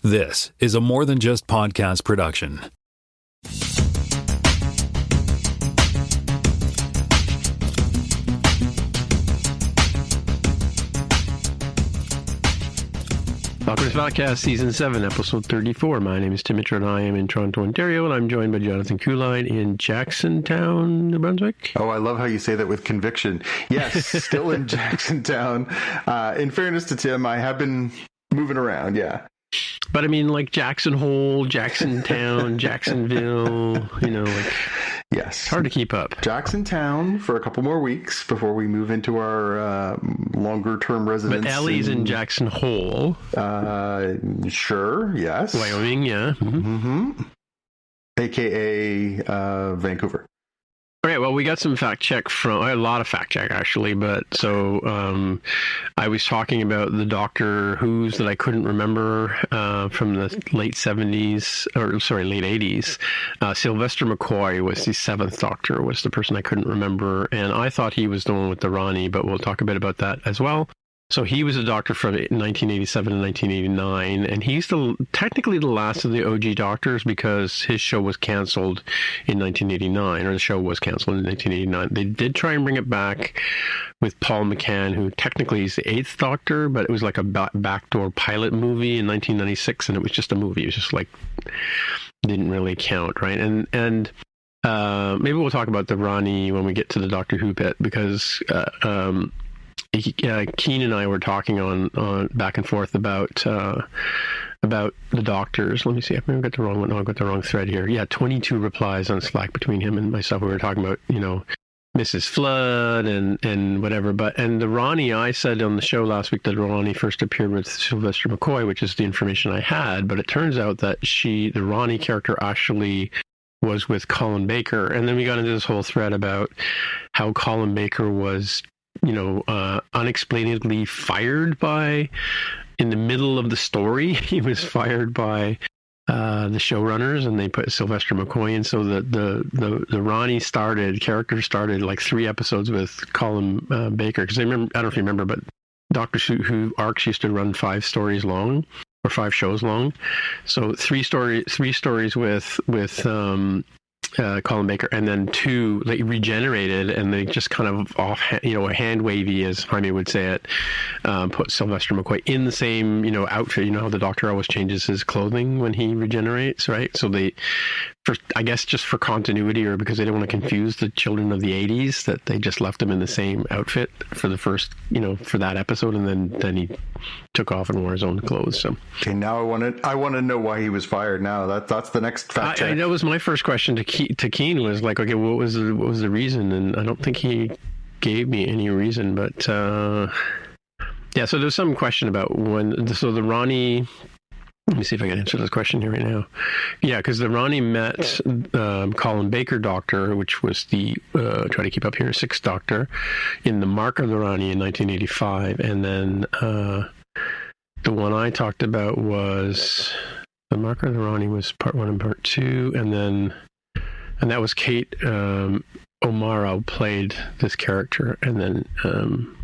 This is a More Than Just Podcast production. Welcome to Podcast Season 7, Episode 34. My name is Tim Mitchell, and I am in Toronto, Ontario, and I'm joined by Jonathan Kuline in Jacksontown, New Brunswick. Oh, I love how you say that with conviction. Yes, still in Jacksontown. In fairness to Tim, I have been moving around, yeah. But I mean, like Jackson Hole, Jacksontown, Jacksonville, Yes. It's hard to keep up. Jacksontown for a couple more weeks before we move into our longer-term residence. But Ellie's in Jackson Hole. Sure, yes. Wyoming, yeah. Mm-hmm. AKA Vancouver. All right, well, we got some fact check a lot of fact check, actually, but so I was talking about the Doctor Who's that I couldn't remember from the late 70s, late 80s. Sylvester McCoy was the seventh Doctor, was the person I couldn't remember, and I thought he was the one with the Ronnie, but we'll talk a bit about that as well. So he was a Doctor from 1987 and 1989, and he's technically the last of the OG Doctors because his show was canceled in 1989, or the show was canceled in 1989. They did try and bring it back with Paul McCann, who technically is the eighth Doctor, but it was like a backdoor pilot movie in 1996, and it was just a movie. It was just like, didn't really count, right? And maybe we'll talk about the Ronnie when we get to the Doctor Who bit, because Keen and I were talking on back and forth about the Doctors. Let me see. I maybe got the wrong one. No, I got the wrong thread here. Yeah, 22 replies on Slack between him and myself. We were talking about, Mrs. Flood and whatever. And the Ronnie, I said on the show last week that Ronnie first appeared with Sylvester McCoy, which is the information I had. But it turns out that the Ronnie character actually was with Colin Baker. And then we got into this whole thread about how Colin Baker was unexplainedly fired in the middle of the story. He was fired by the showrunners, and they put Sylvester McCoy in. So the Ronnie character started like 3 episodes with Colin Baker. Because I don't know if you remember, but Doctor Who arcs used to run 5 stories long, or 5 shows long. So 3 stories with Colin Baker, and then 2 they regenerated, and they just kind of off, hand wavy, as Jaime would say it, put Sylvester McCoy in the same outfit. How the Doctor always changes his clothing when he regenerates, right? So I guess just for continuity, or because they didn't want to confuse the children of the 80s, that they just left him in the same outfit for the first, for that episode, and then he took off and wore his own clothes. So okay, now I want to know why he was fired. Now that's the next fact check. That was my first question to Keen, was like, okay, what was the reason? And I don't think he gave me any reason, but yeah. So there's some question about the Ronnie. Let me see if I can answer this question here right now. Yeah, because the Ronnie met Colin Baker Doctor, which was the, try to keep up here, 6th Doctor, in The Mark of the Ronnie in 1985. And then the one I talked about was The Mark of the Ronnie was part 1 and part 2. And that was Kate O'Mara played this character. And then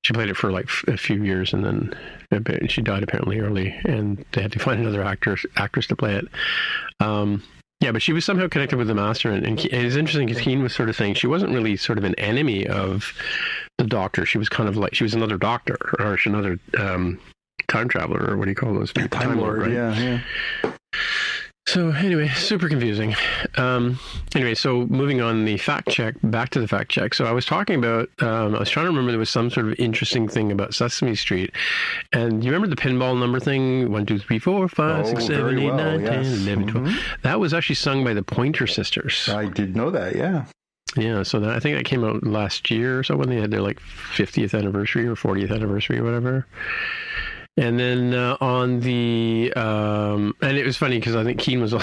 she played it for like a few years, and then she died apparently early, and they had to find another actress to play it. Yeah, but she was somehow connected with the Master, and it's interesting because Keen was sort of saying she wasn't really sort of an enemy of the Doctor. She was kind of like, she was another Doctor, or another time traveler, or what do you call those people? Time Lord, right? Yeah. So anyway, super confusing. Anyway, so moving on, back to the fact check. So I was talking about, I was trying to remember, there was some sort of interesting thing about Sesame Street. And you remember the pinball number thing? 1, 2, 3, 4, 5, 6, 7, 8, 9, 10, 11, 12. That was actually sung by the Pointer Sisters. I did know that, yeah. Yeah, so I think that came out last year or so, when they had their like 50th anniversary or 40th anniversary or whatever. And then on the and it was funny because I think Keen was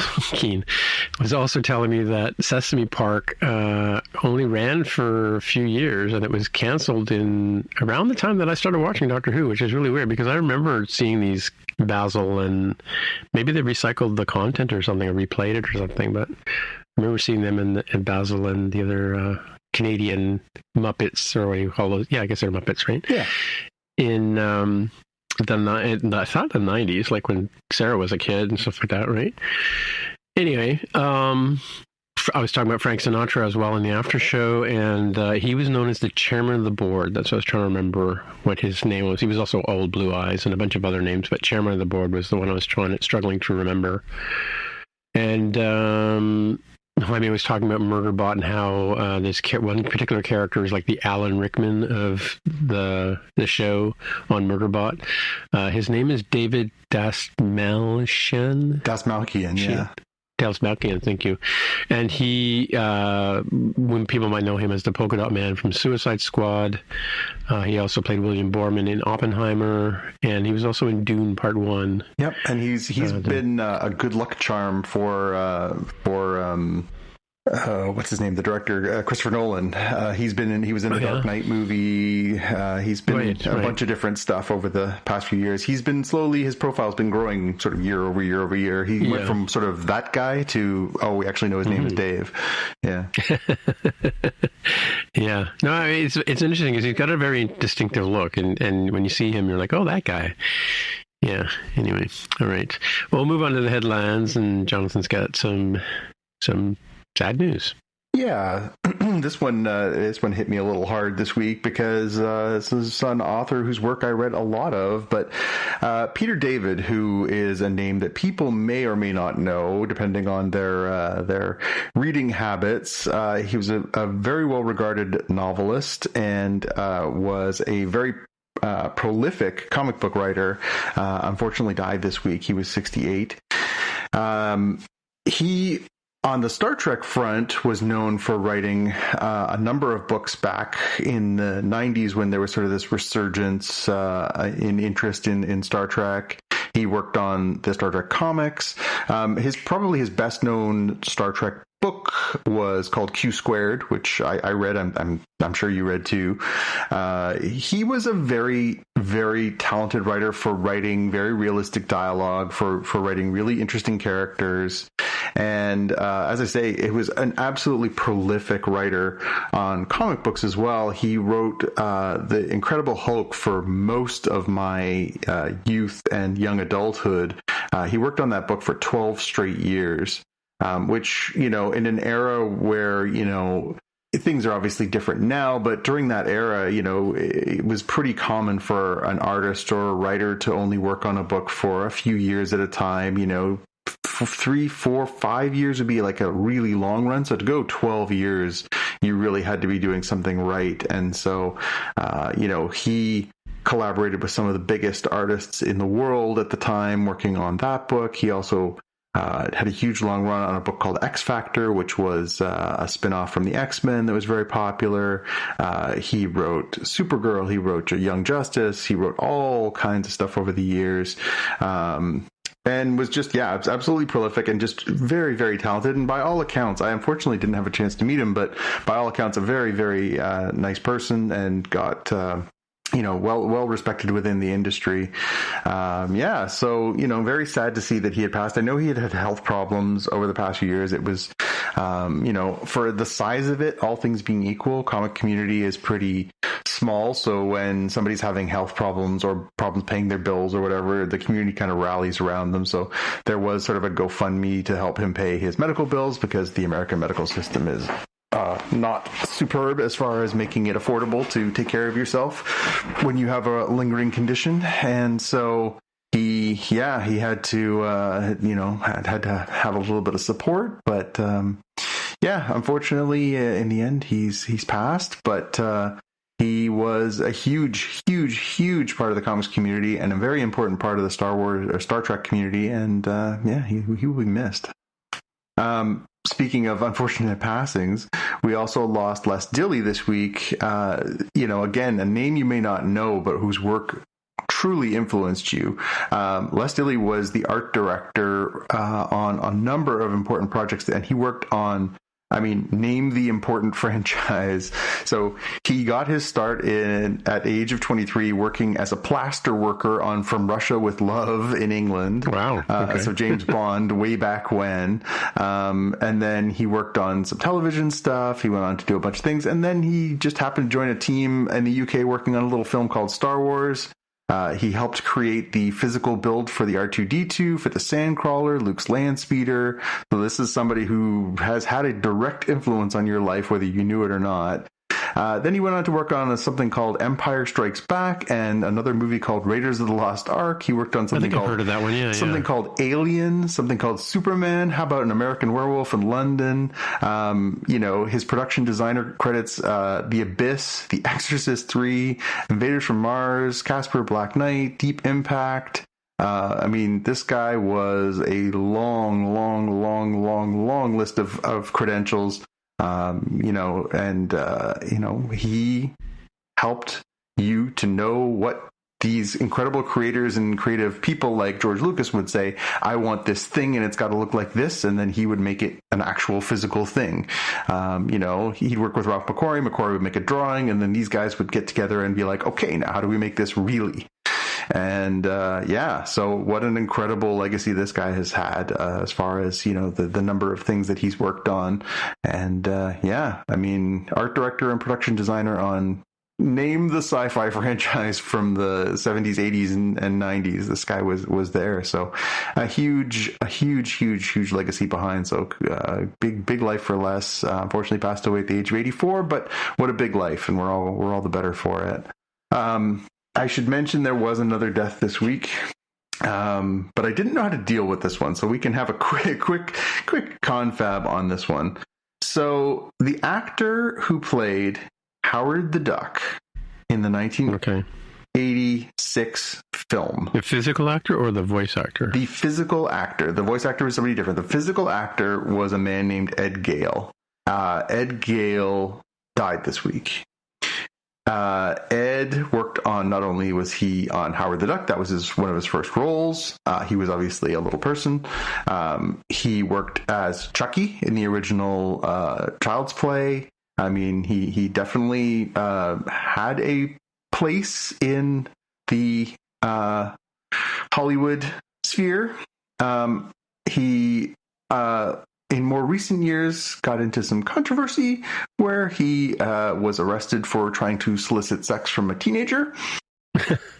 also telling me that Sesame Park only ran for a few years, and it was canceled in around the time that I started watching Doctor Who, which is really weird because I remember seeing these Basil, and maybe they recycled the content or something, or replayed it or something, but I remember seeing them in Basil and the other Canadian Muppets, or what do you call those? Yeah, I guess they're Muppets, right? Yeah. In I thought the 90s, like when Sarah was a kid and stuff like that, right? Anyway, I was talking about Frank Sinatra as well in the after show, and he was known as the chairman of the board. That's what I was trying to remember what his name was. He was also Old Blue Eyes and a bunch of other names, but chairman of the board was the one I was struggling to remember. And Jaime was talking about Murderbot and how this one particular character is like the Alan Rickman of the show on Murderbot. His name is David Dastmalchian. Yeah. Dales Malkian, thank you. And he, when people might know him as the Polka Dot Man from Suicide Squad, he also played William Borman in Oppenheimer, and he was also in Dune Part 1. Yep, and he's been a good luck charm for what's his name? The director, Christopher Nolan. He was in the Dark Knight movie. He's been in a bunch of different stuff over the past few years. He's been his profile's been growing sort of year over year over year. He went from sort of that guy to, we actually know his name is Dave. Yeah. Yeah. No, I mean, it's interesting because he's got a very distinctive look, and when you see him, you're like, oh, that guy. Yeah. Anyway. All right. Well, we'll move on to the headlines, and Jonathan's got some sad news. Yeah, this one hit me a little hard this week because this is an author whose work I read a lot of, but Peter David, who is a name that people may or may not know, depending on their reading habits. He was a very well-regarded novelist and was a very prolific comic book writer. Unfortunately died this week. He was 68. He, on the Star Trek front, was known for writing a number of books back in the 90s when there was sort of this resurgence in interest in Star Trek. He worked on the Star Trek comics. Probably his best known Star Trek book was called Q Squared, which I read. I'm sure you read too. He was a very, very talented writer for writing very realistic dialogue, for writing really interesting characters. And as I say, it was an absolutely prolific writer on comic books as well. He wrote The Incredible Hulk for most of my youth and young adulthood. He worked on that book for 12 straight years. Which, in an era where, things are obviously different now, but during that era, it was pretty common for an artist or a writer to only work on a book for a few years at a time. 3, 4, 5 years would be like a really long run. So to go 12 years, you really had to be doing something right. And so, he collaborated with some of the biggest artists in the world at the time working on that book. He also had a huge long run on a book called X Factor, which was a spin-off from the X-Men that was very popular. He wrote Supergirl. He wrote Young Justice. He wrote all kinds of stuff over the years. And was just, absolutely prolific and just very, very talented. And by all accounts, I unfortunately didn't have a chance to meet him, but by all accounts, a very, very nice person and got... well respected within the industry. So, very sad to see that he had passed. I know he had health problems over the past few years. It was, for the size of it, all things being equal, comic community is pretty small. So when somebody's having health problems or problems paying their bills or whatever, the community kind of rallies around them. So there was sort of a GoFundMe to help him pay his medical bills because the American medical system is not superb as far as making it affordable to take care of yourself when you have a lingering condition. And so he had to, had to have a little bit of support, but, unfortunately in the end, he's passed, but, he was a huge, huge, huge part of the comics community and a very important part of the Star Wars or Star Trek community. And, he will be missed. Speaking of unfortunate passings, we also lost Les Dilly this week. Again, a name you may not know, but whose work truly influenced you. Les Dilly was the art director on a number of important projects, and he worked on, name the important franchise. So he got his start at age of 23 working as a plaster worker on From Russia with Love in England. Wow. Okay. So James Bond way back when. And then he worked on some television stuff. He went on to do a bunch of things. And then he just happened to join a team in the UK working on a little film called Star Wars. He helped create the physical build for the R2-D2, for the Sandcrawler, Luke's Landspeeder. So this is somebody who has had a direct influence on your life, whether you knew it or not. Then he went on to work on something called Empire Strikes Back and another movie called Raiders of the Lost Ark. He worked on something I've heard of that one. Yeah, something called Alien, something called Superman. How about An American Werewolf in London? His production designer credits The Abyss, The Exorcist 3, Invaders from Mars, Casper Black Knight, Deep Impact. This guy was a long list of credentials. He helped you to know what these incredible creators and creative people like George Lucas would say. I want this thing and it's got to look like this, and then he would make it an actual physical thing. He'd work with Ralph McQuarrie. McQuarrie would make a drawing, and then these guys would get together and be like, okay, now how do we make this really? And so what an incredible legacy this guy has had as far as, the number of things that he's worked on. And art director and production designer on name the sci-fi franchise from the 70s, 80s, and 90s. This guy was there. So a huge legacy behind. So big life for Les. Unfortunately passed away at the age of 84, but what a big life, and we're all the better for it. I should mention there was another death this week, but I didn't know how to deal with this one, so we can have a quick confab on this one. So the actor who played Howard the Duck in the 1986 film. The physical actor or the voice actor? The physical actor. The voice actor was somebody different. The physical actor was a man named Ed Gale. Ed Gale died this week. Ed worked on, not only was he on Howard the Duck, that was one of his first roles. He was obviously a little person. He worked as Chucky in the original Child's Play. He definitely had a place in the Hollywood sphere. He in more recent years got into some controversy where he was arrested for trying to solicit sex from a teenager.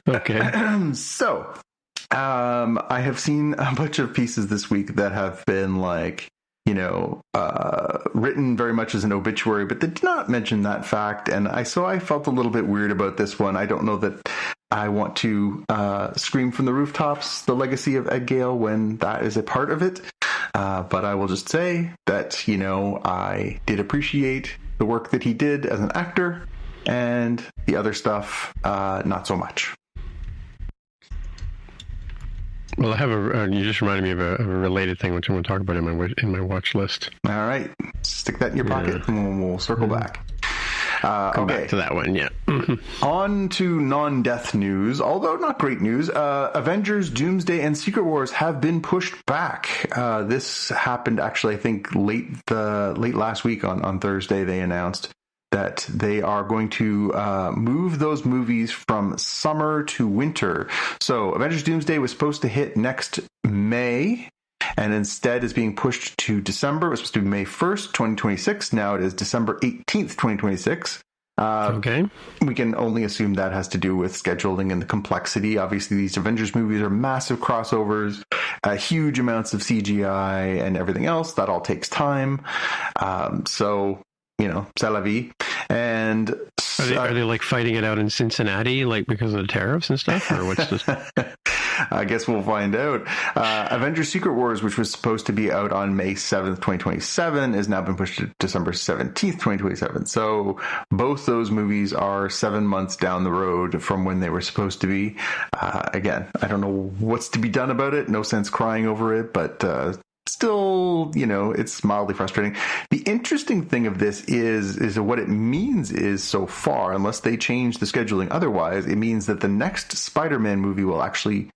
Okay. So I have seen a bunch of pieces this week that have been written very much as an obituary, but they did not mention that fact. And I felt a little bit weird about this one. I don't know that I want to scream from the rooftops the legacy of Ed Gale when that is a part of it. But I will just say that, I did appreciate the work that he did as an actor, and the other stuff, not so much. Well, I have you just reminded me of a related thing, which I'm going to talk about in my watch list. All right. Stick that in your pocket and we'll circle back. Come back to that one, yeah. On to non-death news, although not great news. Avengers, Doomsday, and Secret Wars have been pushed back. This happened actually, I think, late last week on Thursday. They announced that they are going to move those movies from summer to winter. So Avengers Doomsday was supposed to hit next May, and instead is being pushed to December. It was supposed to be May 1st, 2026. Now it is December 18th, 2026. Okay. We can only assume that has to do with scheduling and the complexity. Obviously, these Avengers movies are massive crossovers, huge amounts of CGI and everything else. That all takes time. C'est la vie. And are they like fighting it out in Cincinnati, like because of the tariffs and stuff, or what's this? I guess we'll find out. Avengers Secret Wars, which was supposed to be out on May 7th, 2027, has now been pushed to December 17th, 2027. So both those movies are 7 months down the road from when they were supposed to be. Again, I don't know what's to be done about it. No sense crying over it, but still, it's mildly frustrating. The interesting thing of this is what it means is, so far, unless they change the scheduling otherwise, it means that the next Spider-Man movie will actually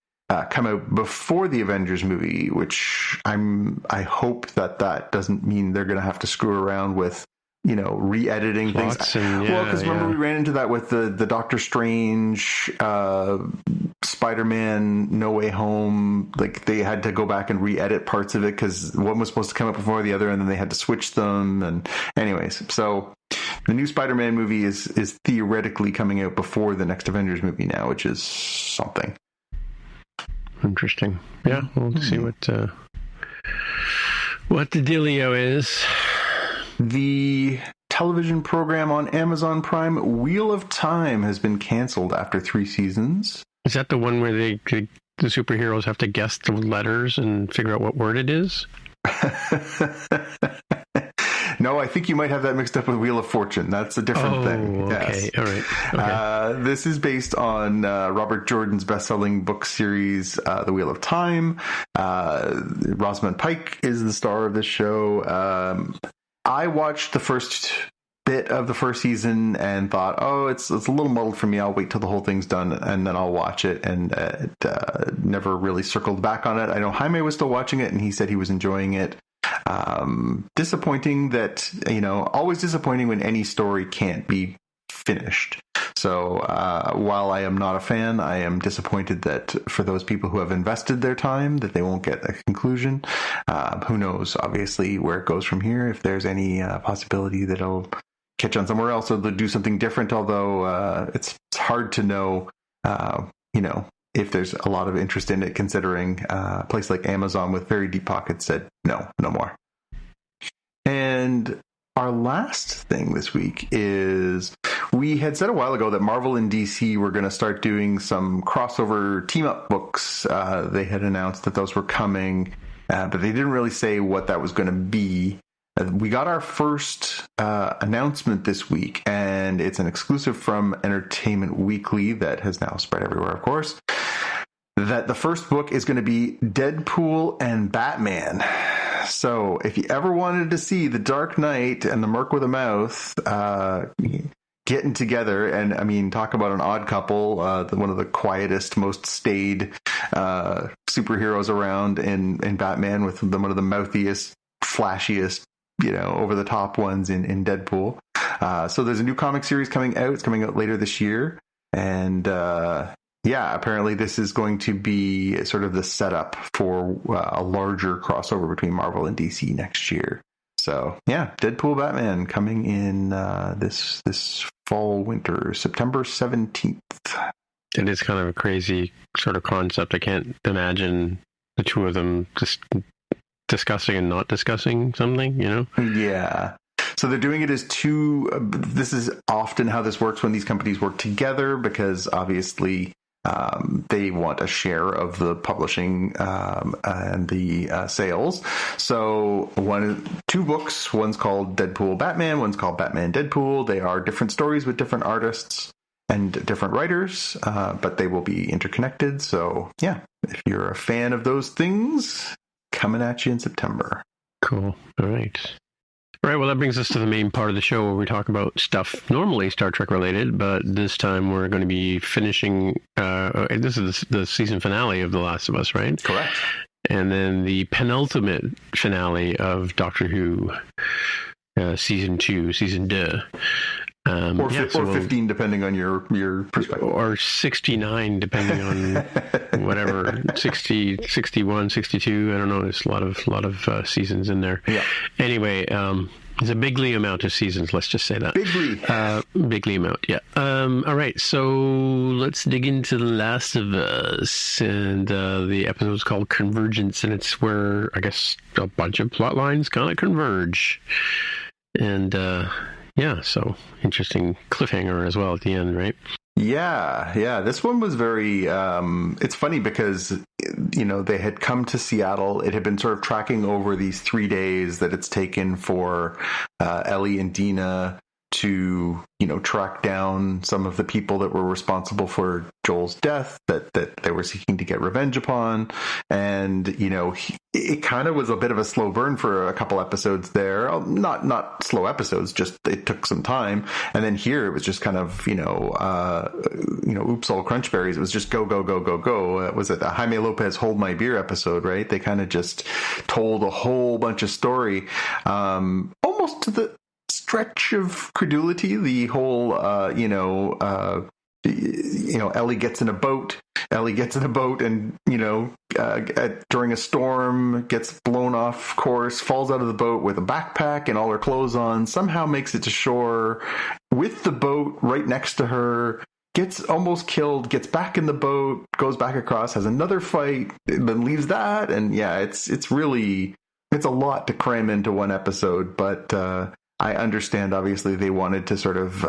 come out before the Avengers movie, which I hope that doesn't mean they're going to have to screw around with, re-editing things. Because remember we ran into that with the Doctor Strange, Spider-Man No Way Home. Like, they had to go back and re-edit parts of it because one was supposed to come out before the other, and then they had to switch them. And anyways, so The new Spider-Man movie is theoretically coming out before the next Avengers movie now, which is something. Interesting. Yeah, we'll see what the dealio is. The television program on Amazon Prime, Wheel of Time, has been canceled after 3 seasons. Is that the one where the superheroes have to guess the letters and figure out what word it is? No, I think you might have that mixed up with Wheel of Fortune. That's a different thing. Okay, yes. All right. Okay. This is based on Robert Jordan's best-selling book series, The Wheel of Time. Rosamund Pike is the star of this show. I watched the first bit of the first season and thought, it's a little muddled for me. I'll wait till the whole thing's done and then I'll watch it. And never really circled back on it. I know Jaime was still watching it and he said he was enjoying it. Disappointing that, always disappointing when any story can't be finished. So while I am not a fan, I am disappointed that for those people who have invested their time, that they won't get a conclusion. Who knows, obviously, where it goes from here, if there's any possibility that it'll catch on somewhere else or they'll do something different, although it's hard to know, if there's a lot of interest in it, considering a place like Amazon with very deep pockets said, no more. And our last thing this week is we had said a while ago that Marvel and DC were going to start doing some crossover team-up books. They had announced that those were coming, but they didn't really say what that was going to be. We got our first announcement this week, and it's an exclusive from Entertainment Weekly that has now spread everywhere, of course, that the first book is going to be Deadpool and Batman. So if you ever wanted to see the Dark Knight and the Merc with a Mouth getting together, and I mean, talk about an odd couple, one of the quietest, most staid superheroes around in Batman, with one of the mouthiest, flashiest, over the top ones in Deadpool. So there's a new comic series coming out. It's coming out later this year. And apparently this is going to be sort of the setup for a larger crossover between Marvel and DC next year. So Deadpool Batman coming in this fall, winter, September 17th. It is kind of a crazy sort of concept. I can't imagine the two of them just discussing and not discussing something, Yeah. So they're doing it as two. This is often how this works when these companies work together, because obviously they want a share of the publishing and the sales. So two books. One's called Deadpool Batman. One's called Batman Deadpool. They are different stories with different artists and different writers, but they will be interconnected. So if you're a fan of those things, coming at you in September. Cool. All right. Well, that brings us to the main part of the show where we talk about stuff normally Star Trek related, but this time we're going to be finishing, this is the season finale of The Last of Us, right? Correct. And then the penultimate finale of Doctor Who, season 2, season 2. Or 15, depending on your perspective. Or 69, depending on whatever, 60, 61, 62. I don't know. There's a lot of seasons in there. Yeah. Anyway, there's a bigly amount of seasons. Let's just say that. Bigly amount. Yeah. All right. So let's dig into The Last of Us, and the episode is called Convergence, and it's where I guess a bunch of plot lines kind of converge, and. So interesting cliffhanger as well at the end, right? Yeah. This one was very, it's funny because, they had come to Seattle. It had been sort of tracking over these 3 days that it's taken for Ellie and Dina to, track down some of the people that were responsible for Joel's death that they were seeking to get revenge upon. And, it kind of was a bit of a slow burn for a couple episodes there. Not slow episodes, just it took some time. And then here it was just kind of, oops, all crunchberries. It was just go, go, go, go, go. Was it the Jaime Lopez Hold My Beer episode, right? They kind of just told a whole bunch of story, almost to the stretch of credulity. The whole, Ellie gets in a boat Ellie gets in a boat and, during a storm, gets blown off course, falls out of the boat with a backpack and all her clothes on, somehow makes it to shore with the boat right next to her, gets almost killed, gets back in the boat, goes back across, has another fight, then leaves that. And yeah, it's a lot to cram into one episode, but I understand, obviously, they wanted to sort of,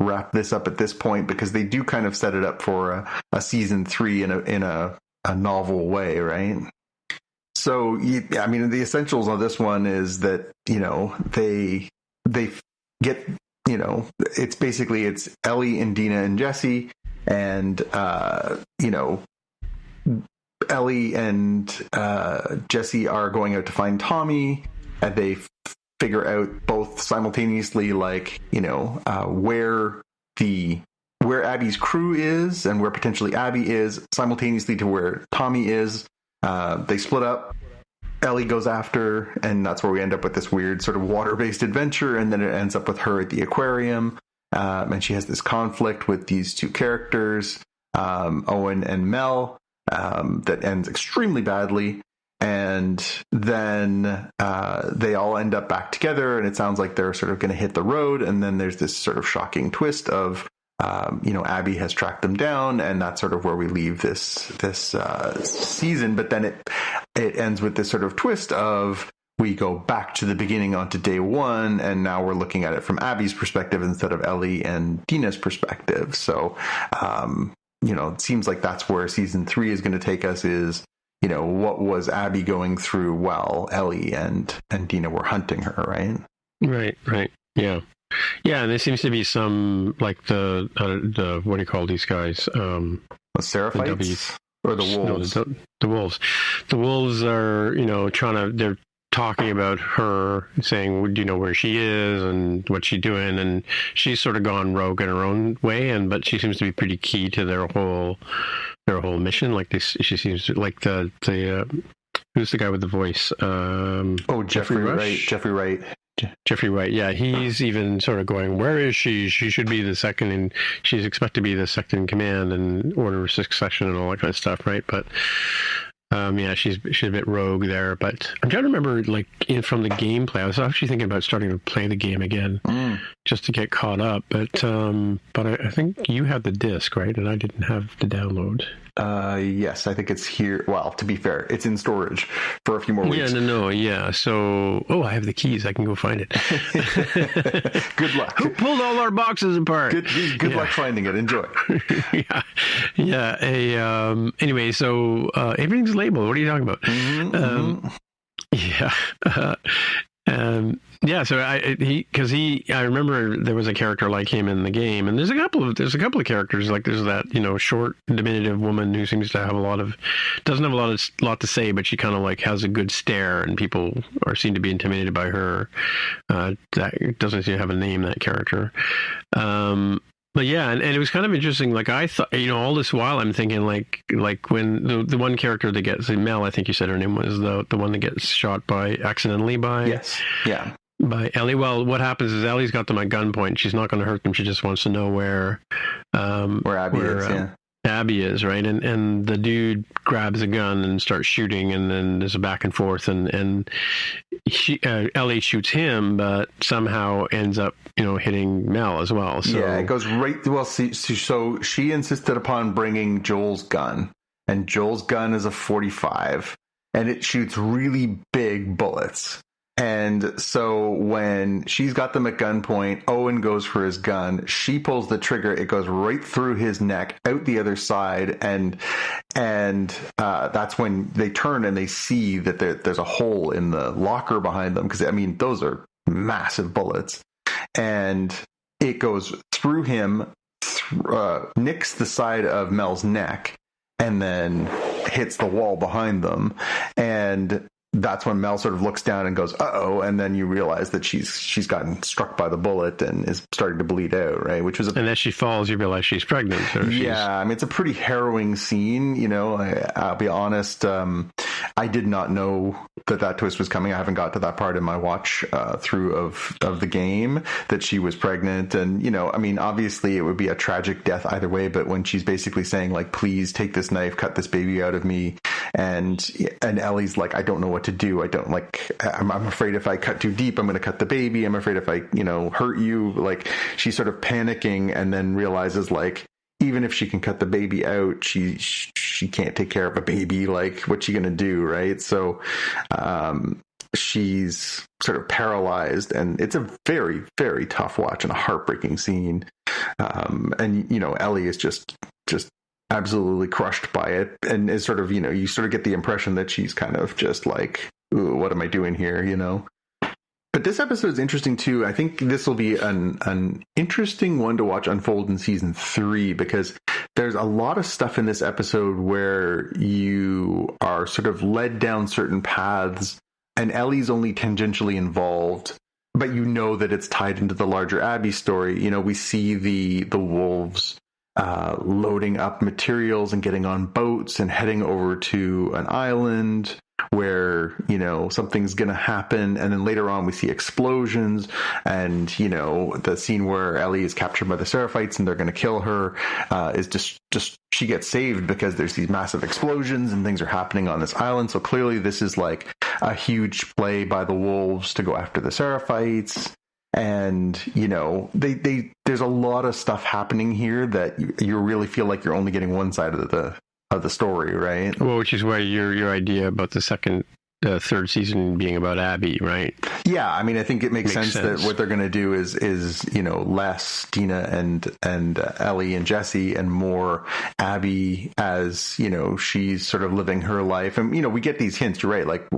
wrap this up at this point because they do kind of set it up for a season 3 in a novel way, right? So, the essentials on this one is that, they get, it's Ellie and Dina and Jesse, and, Ellie and Jesse are going out to find Tommy, and they figure out both simultaneously, where Abby's crew is and where potentially Abby is, simultaneously to where Tommy is. They split up. Ellie goes after, and that's where we end up with this weird sort of water-based adventure, and then it ends up with her at the aquarium, and she has this conflict with these two characters, Owen and Mel, that ends extremely badly. And then they all end up back together, and it sounds like they're sort of going to hit the road. And then there's this sort of shocking twist of, Abby has tracked them down, and that's sort of where we leave this season. But then it ends with this sort of twist of we go back to the beginning onto day one, and now we're looking at it from Abby's perspective instead of Ellie and Dina's perspective. So, it seems like that's where season 3 is going to take us is, what was Abby going through while Ellie and Dina were hunting her, right? Right. Yeah. Yeah, and there seems to be some, like the what do you call these guys? The Seraphites? Or the wolves? No, the wolves. The wolves are, they're talking about her, saying, do you know where she is and what's she doing? And she's sort of gone rogue in her own way, but she seems to be pretty key to their whole mission. Like this, she seems to like the who's the guy with the voice? Jeffrey Wright. Jeffrey Wright. Yeah, he's even sort of going, where is she? She should be the second, and she's expected to be the second in command and order of succession and all that kind of stuff, right? But she's a bit rogue there. But I'm trying to remember, from the gameplay, I was actually thinking about starting to play the game again just to get caught up. But I think you had the disc, right? And I didn't have the download. Yes, I think it's here. Well, to be fair, it's in storage for a few more weeks. Yeah. So, I have the keys. I can go find it. Good luck. Who pulled all our boxes apart? Good luck finding it. Enjoy. Yeah. Anyway, so everything's labeled. What are you talking about? So I remember there was a character like him in the game, and there's a couple of characters, like there's that short diminutive woman who seems to have doesn't have a lot to say, but she kind of like has a good stare, and people seem to be intimidated by her. That doesn't seem to have a name, that character. But yeah, and it was kind of interesting. Like I thought, all this while I'm thinking like when the one character that gets Mel, I think you said her name was the one that gets shot accidentally by Ellie. Well, what happens is Ellie's got them at gunpoint. She's not going to hurt them. She just wants to know where Abby is. Yeah. Abby is, right? And the dude grabs a gun and starts shooting, and then there's a back and forth, and Ellie shoots him, but somehow ends up, hitting Mel as well. So yeah, it goes right. Well, so she insisted upon bringing Joel's gun, and Joel's gun is a 45, and it shoots really big bullets. And so when she's got them at gunpoint, Owen goes for his gun. She pulls the trigger. It goes right through his neck, out the other side. And that's when they turn and they see that there's a hole in the locker behind them. Because, those are massive bullets. And it goes through him, nicks the side of Mel's neck, and then hits the wall behind them. And that's when Mel sort of looks down and goes, uh-oh, and then you realize that she's gotten struck by the bullet and is starting to bleed out, right? And as she falls, you realize she's pregnant. It's a pretty harrowing scene, I'll be honest. I did not know that twist was coming. I haven't got to that part in my watch through of the game, that she was pregnant. And, you know, I mean, obviously it would be a tragic death either way, but when she's basically saying, like, please take this knife, cut this baby out of me, and Ellie's like, I don't know what to do. I'm afraid if I cut too deep, I'm going to cut the baby. I'm afraid if I, you know, hurt you. Like, she's sort of panicking, and then realizes, like, even if she can cut the baby out, she can't take care of a baby. Like, what's she going to do, right? So she's sort of paralyzed, and it's a very, very tough watch and a heartbreaking scene. And, you know, Ellie is just absolutely crushed by it, and is sort of, you know, you sort of get the impression that she's kind of just like, ooh, what am I doing here, you know? But this episode is interesting too. I think this will be an interesting one to watch unfold in season 3, because there's a lot of stuff in this episode where you are sort of led down certain paths, and Ellie's only tangentially involved, but you know that it's tied into the larger Abby story. You know, we see the wolves loading up materials and getting on boats and heading over to an island where, you know, something's going to happen. And then later on we see explosions, and, you know, the scene where Ellie is captured by the Seraphites and they're going to kill her is just she gets saved because there's these massive explosions and things are happening on this island. So clearly this is like a huge play by the wolves to go after the Seraphites. And, you know, there's a lot of stuff happening here that you really feel like you're only getting one side of the story, right? Well, which is why your idea about the third season being about Abby, right? Yeah, I mean, I think it makes sense that what they're going to do is, you know, less Dina and Ellie and Jesse, and more Abby as, you know, she's sort of living her life. And, you know, we get these hints, you're right, like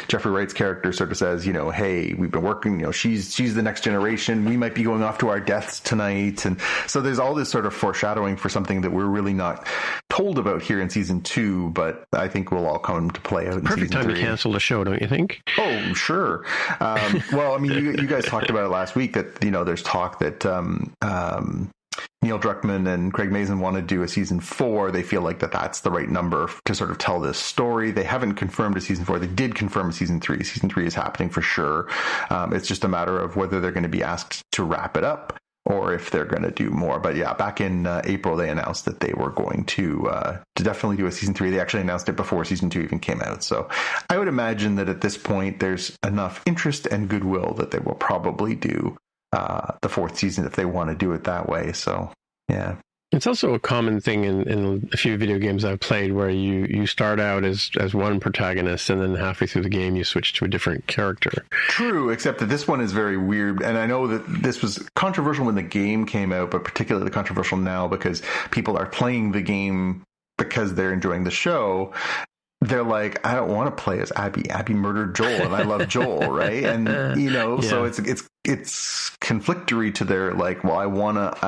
Jeffrey Wright's character sort of says, you know, hey, we've been working, you know, she's the next generation, we might be going off to our deaths tonight. And so there's all this sort of foreshadowing for something that we're really not told about here in season 2, but I think will all come to play out in Perfect season 3. Time to cancel the show, don't you think? Oh, sure. Well, I mean, you guys talked about it last week that, you know, there's talk that Neil Druckmann and Craig Mazin want to do a season 4. They feel like that's the right number to sort of tell this story. They haven't confirmed a season 4. They did confirm a season 3. Season 3 is happening for sure. It's just a matter of whether they're going to be asked to wrap it up or if they're going to do more. But yeah, back in April, they announced that they were going to definitely do a season 3. They actually announced it before season 2 even came out. So I would imagine that at this point, there's enough interest and goodwill that they will probably do the 4th season if they want to do it that way. So yeah. It's also a common thing in a few video games I've played where you start out as one protagonist, and then halfway through the game you switch to a different character. True, except that this one is very weird. And I know that this was controversial when the game came out, but particularly controversial now because people are playing the game because they're enjoying the show. They're like, I don't want to play as Abby. Abby murdered Joel, and I love Joel, right? And, you know, yeah. So it's conflictory to their, like, well, I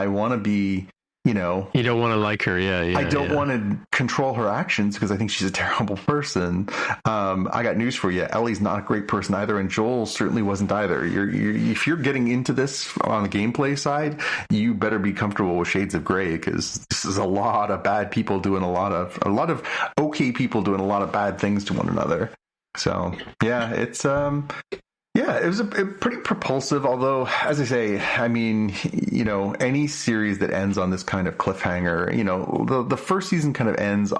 wanna be, you know, you don't want to like her. Yeah. I don't want to control her actions because I think she's a terrible person. I got news for you. Ellie's not a great person either, and Joel certainly wasn't either. If you're getting into this on the gameplay side, you better be comfortable with Shades of Grey, because this is a lot of bad people doing a lot of okay people doing a lot of bad things to one another. So yeah, it's yeah, it was a pretty propulsive, although, as I say, I mean, you know, any series that ends on this kind of cliffhanger, you know, the first season kind of ends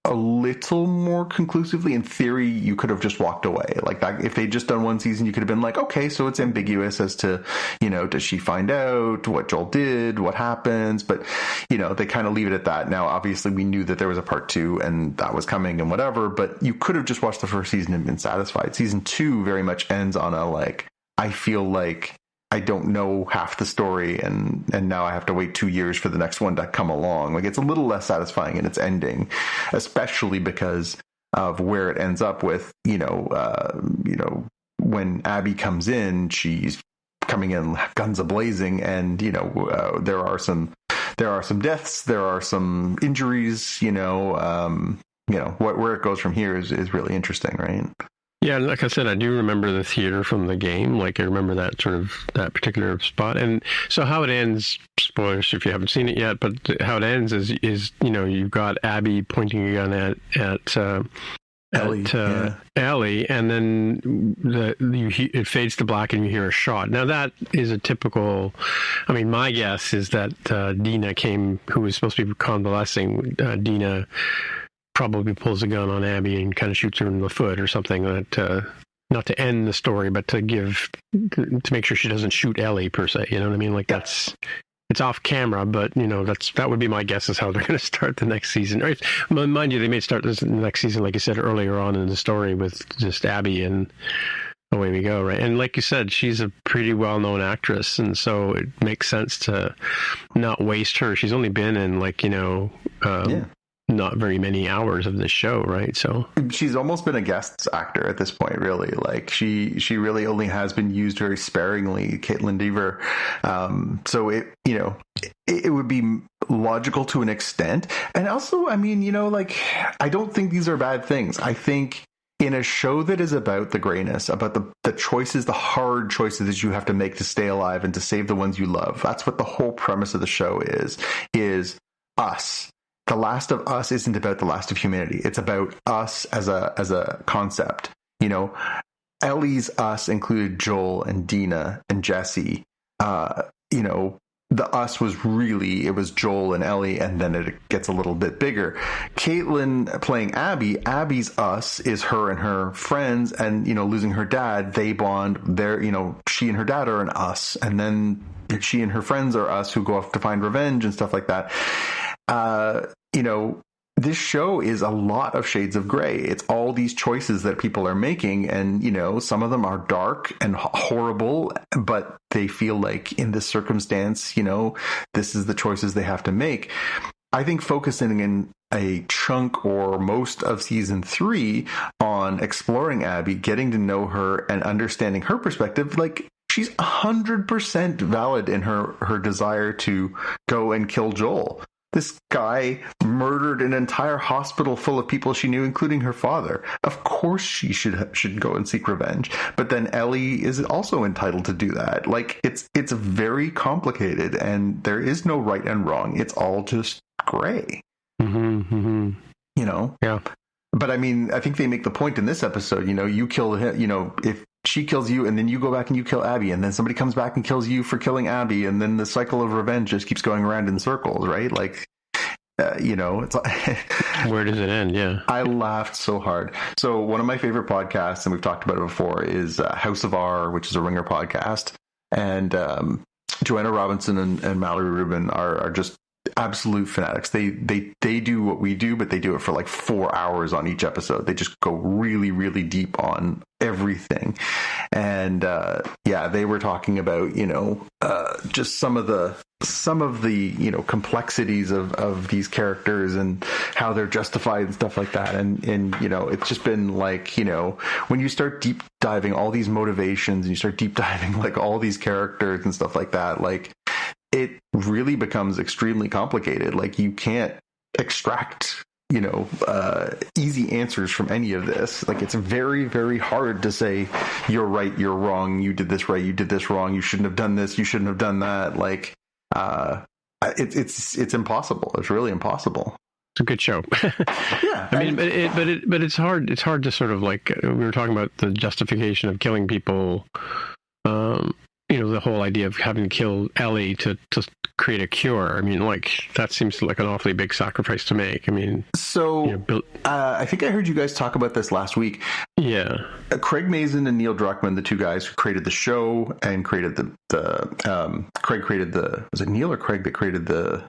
a little more conclusively. In theory, you could have just walked away. Like that, if they'd just done one season, you could have been like, okay, so it's ambiguous as to, you know, does she find out what Joel did, what happens? But, you know, they kind of leave it at that. Now, obviously, we knew that there was a part 2 and that was coming and whatever, but you could have just watched the first season and been satisfied. Season 2 very much ends on a, like, I feel like I don't know half the story, and now I have to wait 2 years for the next one to come along. Like, it's a little less satisfying in its ending, especially because of where it ends up with, you know, when Abby comes in, she's coming in guns a-blazing, and, you know, there are some deaths, there are some injuries, you know, where it goes from here is really interesting, right? Yeah, like I said, I do remember the theater from the game. Like, I remember that particular spot. And so how it ends, spoilers if you haven't seen it yet, but how it ends is you know, you've got Abby pointing a gun at Ellie, and then it fades to black and you hear a shot. Now that is a typical. I mean, my guess is that Dina who was supposed to be convalescing. Dina probably pulls a gun on Abby and kind of shoots her in the foot or something. That not to end the story, but to make sure she doesn't shoot Ellie per se. You know what I mean? Like that's. It's off camera, but that would be my guess is how they're going to start the next season. Right? Mind you, they may start this next season, like you said earlier on in the story, with just Abby, and away we go, right? And like you said, she's a pretty well-known actress, and so it makes sense to not waste her. She's only been in not very many hours of this show, right? So she's almost been a guest actor at this point, really. Like she really only has been used very sparingly, Caitlin Dever. So it would be logical to an extent. And also, I mean, I don't think these are bad things. I think in a show that is about the grayness, about the choices, the hard choices that you have to make to stay alive and to save the ones you love. That's what the whole premise of the show is us. The Last of Us isn't about the last of humanity. It's about us as a concept. Ellie's us included Joel and Dina and Jesse. The us it was Joel and Ellie, and then it gets a little bit bigger. Caitlin playing Abby. Abby's us is her and her friends, and losing her dad, they bond. They're she and her dad are an us, and then she and her friends are us who go off to find revenge and stuff like that. This show is a lot of shades of gray. It's all these choices that people are making, and some of them are dark and horrible, but they feel like in this circumstance, this is the choices they have to make. I think focusing in a chunk or most of season 3 on exploring Abby, getting to know her and understanding her perspective, like she's 100% valid in her desire to go and kill Joel. This guy murdered an entire hospital full of people she knew, including her father. Of course she should go and seek revenge. But then Ellie is also entitled to do that. Like, it's very complicated, and there is no right and wrong. It's all just gray. Mm-hmm. Yeah. But I mean, I think they make the point in this episode, you kill him, if she kills you and then you go back and you kill Abby, and then somebody comes back and kills you for killing Abby, and then the cycle of revenge just keeps going around in circles, right? Like, it's where does it end? Yeah. I laughed so hard. So one of my favorite podcasts, and we've talked about it before, is House of R, which is a Ringer podcast. And Joanna Robinson and Mallory Rubin are just absolute fanatics. They do what we do, but they do it for like 4 hours on each episode. They just go really, really deep on everything. And they were talking about just some of the complexities of these characters and how they're justified and stuff like that. And it's just been like, when you start deep diving all these motivations and you start deep diving like all these characters and stuff like that, like it really becomes extremely complicated. Like, you can't extract easy answers from any of this. Like, it's very, very hard to say you're right, you're wrong, you did this right, you did this wrong, you shouldn't have done this, you shouldn't have done that. Like, it's impossible. It's really impossiple. It's a good show. Yeah, I mean, but it's hard. It's hard to sort of, like, we were talking about the justification of killing people. The whole idea of having to kill Ellie to create a cure. I mean, like, that seems like an awfully big sacrifice to make. I mean, so I think I heard you guys talk about this last week. Yeah. Craig Mazin and Neil Druckmann, the two guys who created the show and created Craig created was it Neil or Craig that created the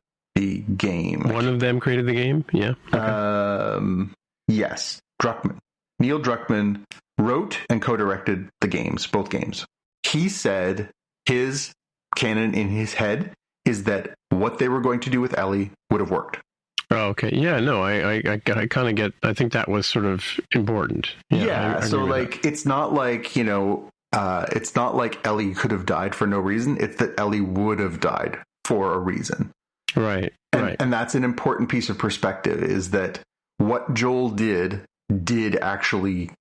game? One of them created the game. Yeah. Okay. Yes. Druckmann. Neil Druckmann wrote and co-directed the games, both games. He said his canon in his head is that what they were going to do with Ellie would have worked. Oh, okay. Yeah, no, I kind of get, I think that was sort of important. Yeah, so like, it's not like, it's not like Ellie could have died for no reason. It's that Ellie would have died for a reason. Right, right. And that's an important piece of perspective, is that what Joel did actually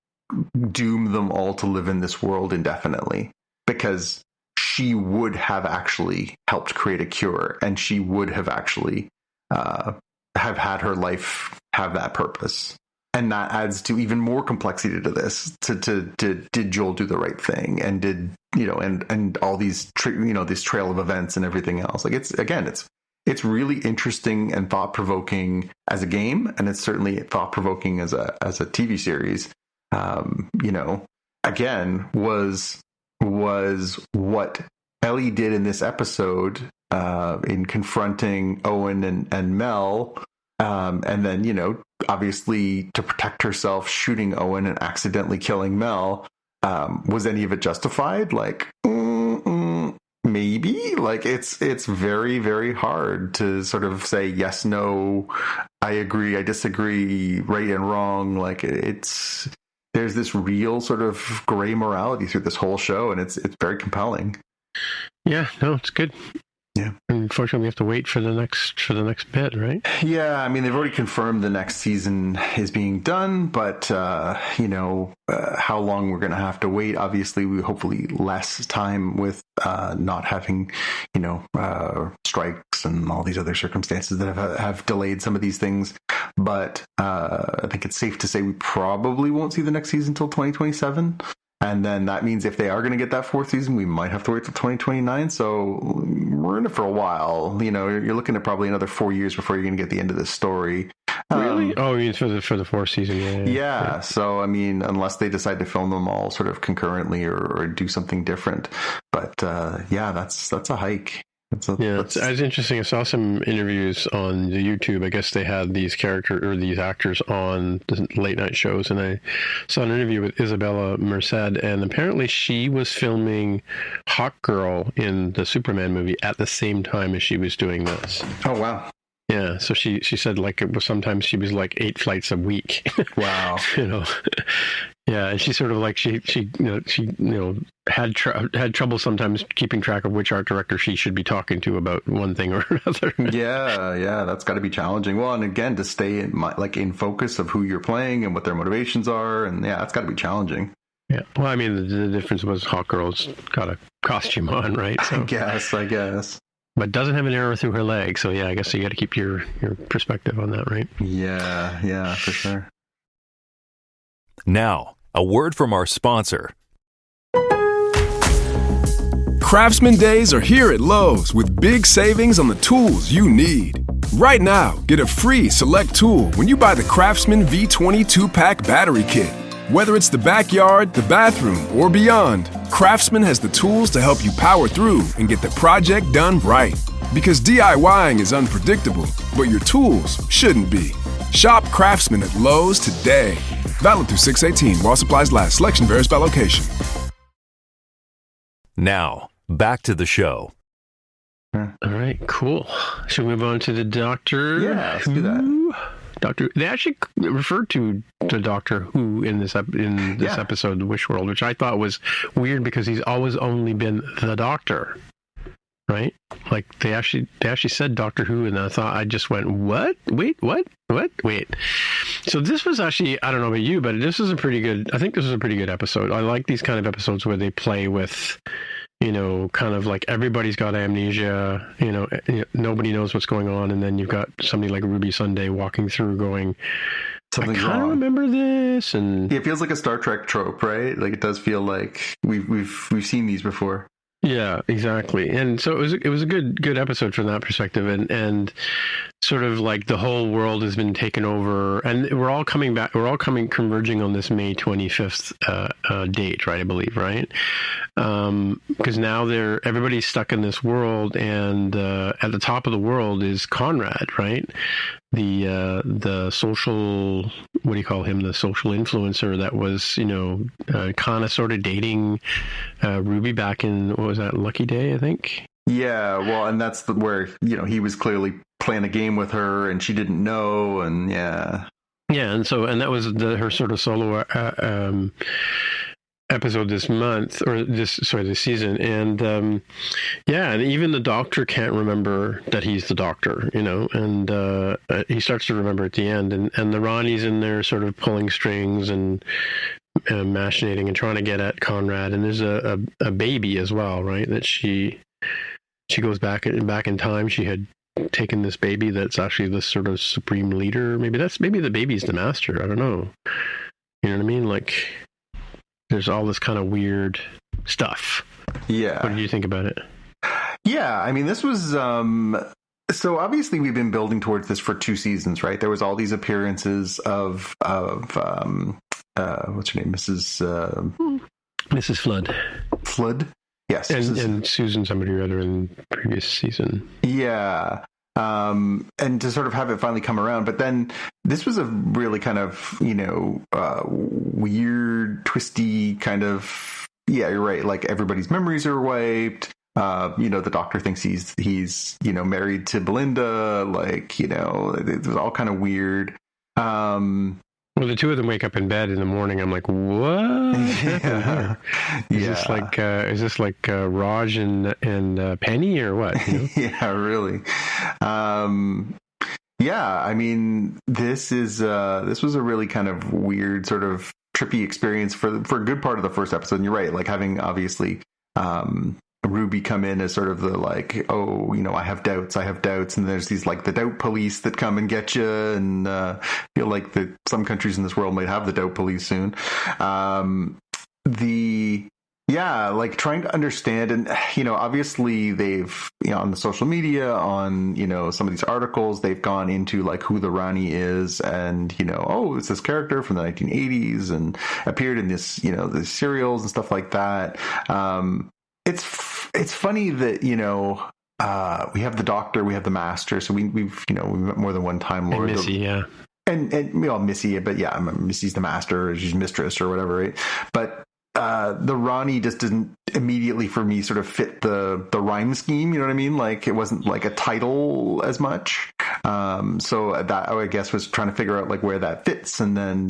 doom them all to live in this world indefinitely. Because she would have actually helped create a cure, and she would have actually have had her life have that purpose. And that adds to even more complexity to this. Did Joel do the right thing, and did and all these this trail of events and everything else? Like it's really interesting and thought provoking as a game, and it's certainly thought provoking as a TV series. Again, was what Ellie did in this episode in confronting Owen and Mel. And then, obviously to protect herself, shooting Owen and accidentally killing Mel. Was any of it justified? Like, maybe. Like, it's very, very hard to sort of say yes, no, I agree, I disagree, right and wrong. Like, there's this real sort of gray morality through this whole show, and it's very compelling. Yeah, no, it's good. Yeah. Unfortunately, we have to wait for the next bit, right? Yeah, I mean, they've already confirmed the next season is being done, but how long we're going to have to wait? Obviously, we hopefully less time with not having, strikes and all these other circumstances that have delayed some of these things. But I think it's safe to say we probably won't see the next season until 2027. And then that means if they are going to get that fourth season, we might have to wait till 2029. So we're in it for a while. You're looking at probably another 4 years before you're going to get the end of this story. Really? You mean for the fourth season? Yeah. So, I mean, unless they decide to film them all sort of concurrently or do something different. But that's a hike. It's interesting. I saw some interviews on the YouTube. I guess they had these actors on the late night shows, and I saw an interview with Isabella Merced, and apparently she was filming Hawkgirl in the Superman movie at the same time as she was doing this. Oh, wow. Yeah, so she said like it was sometimes she was like 8 flights a week. Wow. Yeah, and she sort of like she had trouble sometimes keeping track of which art director she should be talking to about one thing or another. Yeah, that's got to be challenging. Well, and again, to stay in focus of who you're playing and what their motivations are, and that's got to be challenging. Yeah, well, I mean, the difference was Hawkgirl's got a costume on, right? So. I guess. But doesn't have an arrow through her leg, so yeah, I guess you got to keep your perspective on that, right? Yeah, for sure. Now, a word from our sponsor. Craftsman Days are here at Lowe's with big savings on the tools you need. Right now, get a free select tool when you buy the Craftsman V20 2-pack battery kit. Whether it's the backyard, the bathroom, or beyond, Craftsman has the tools to help you power through and get the project done right. Because DIYing is unpredictable, but your tools shouldn't be. Shop Craftsman at Lowe's today. Valid through 6/18 while supplies last. Selection varies by location. Now, back to the show. All right, cool. Should we move on to the Doctor? Yeah, let's do that. They actually referred to Doctor Who in this episode, The Wish World, which I thought was weird because he's always only been the Doctor, right? Like they actually said Doctor Who, and I just went, what? Wait. So this was actually, I don't know about you, but this was I think this was a pretty good episode. I like these kind of episodes where they play with, kind of like everybody's got amnesia, nobody knows what's going on. And then you've got somebody like Ruby Sunday walking through going, something's I kind of wrong. remember this. And it feels like a Star Trek trope, right? Like it does feel like we've seen these before. Yeah, exactly. And so it was a good episode from that perspective, and sort of like the whole world has been taken over, and we're all converging on this May 25th date, right? I believe, right? Because now everybody's stuck in this world, and at the top of the world is Conrad, right? The social, what do you call him? The social influencer that was, kind of sort of dating Ruby back in, what was that, Lucky Day, I think? Yeah, well, and that's where, he was clearly playing a game with her and she didn't know, and yeah. Yeah, and that was her sort of solo episode this season, and and even the Doctor can't remember that he's the Doctor, and he starts to remember at the end, and the Ronnie's in there sort of pulling strings and machinating and trying to get at Conrad, and there's a baby as well, right, that she goes back in time. She had taken this baby that's actually this sort of supreme leader. Maybe the baby's the master. I don't know. You know what I mean? Like, there's all this kind of weird stuff. Yeah. What did you think about it? Yeah, I mean, this was so obviously we've been building towards this for 2 seasons, right? There was all these appearances of what's her name, Mrs. Flood. Flood. Yes, and Susan, somebody or other in the previous season. Yeah. And to sort of have it finally come around. But then this was a really kind of, weird, twisty kind of, yeah, you're right. Like, everybody's memories are wiped. The doctor thinks he's married to Belinda. Like, it was all kind of weird. Well, the two of them wake up in bed in the morning. I'm like, what? Yeah. Is this like Raj and Penny or what? Yeah, really. Yeah, I mean, this was a really kind of weird, sort of trippy experience for a good part of the first episode. And you're right, like having obviously Ruby come in as sort of the like, oh, I have doubts, and there's these like the doubt police that come and get you, and feel like that some countries in this world might have the doubt police soon. Like trying to understand, and obviously they've on the social media, on some of these articles, they've gone into like who the Rani is, and it's this character from the 1980s and appeared in this the serials and stuff like that. It's funny that we have the Doctor, we have the Master, so we've met more than one Time Lord. And Missy, yeah, and Missy, but yeah, Missy's the Master, or she's mistress or whatever, right? But the Rani just didn't immediately for me sort of fit the rhyme scheme. You know what I mean? Like, it wasn't like a title as much. So that I guess was trying to figure out like where that fits, and then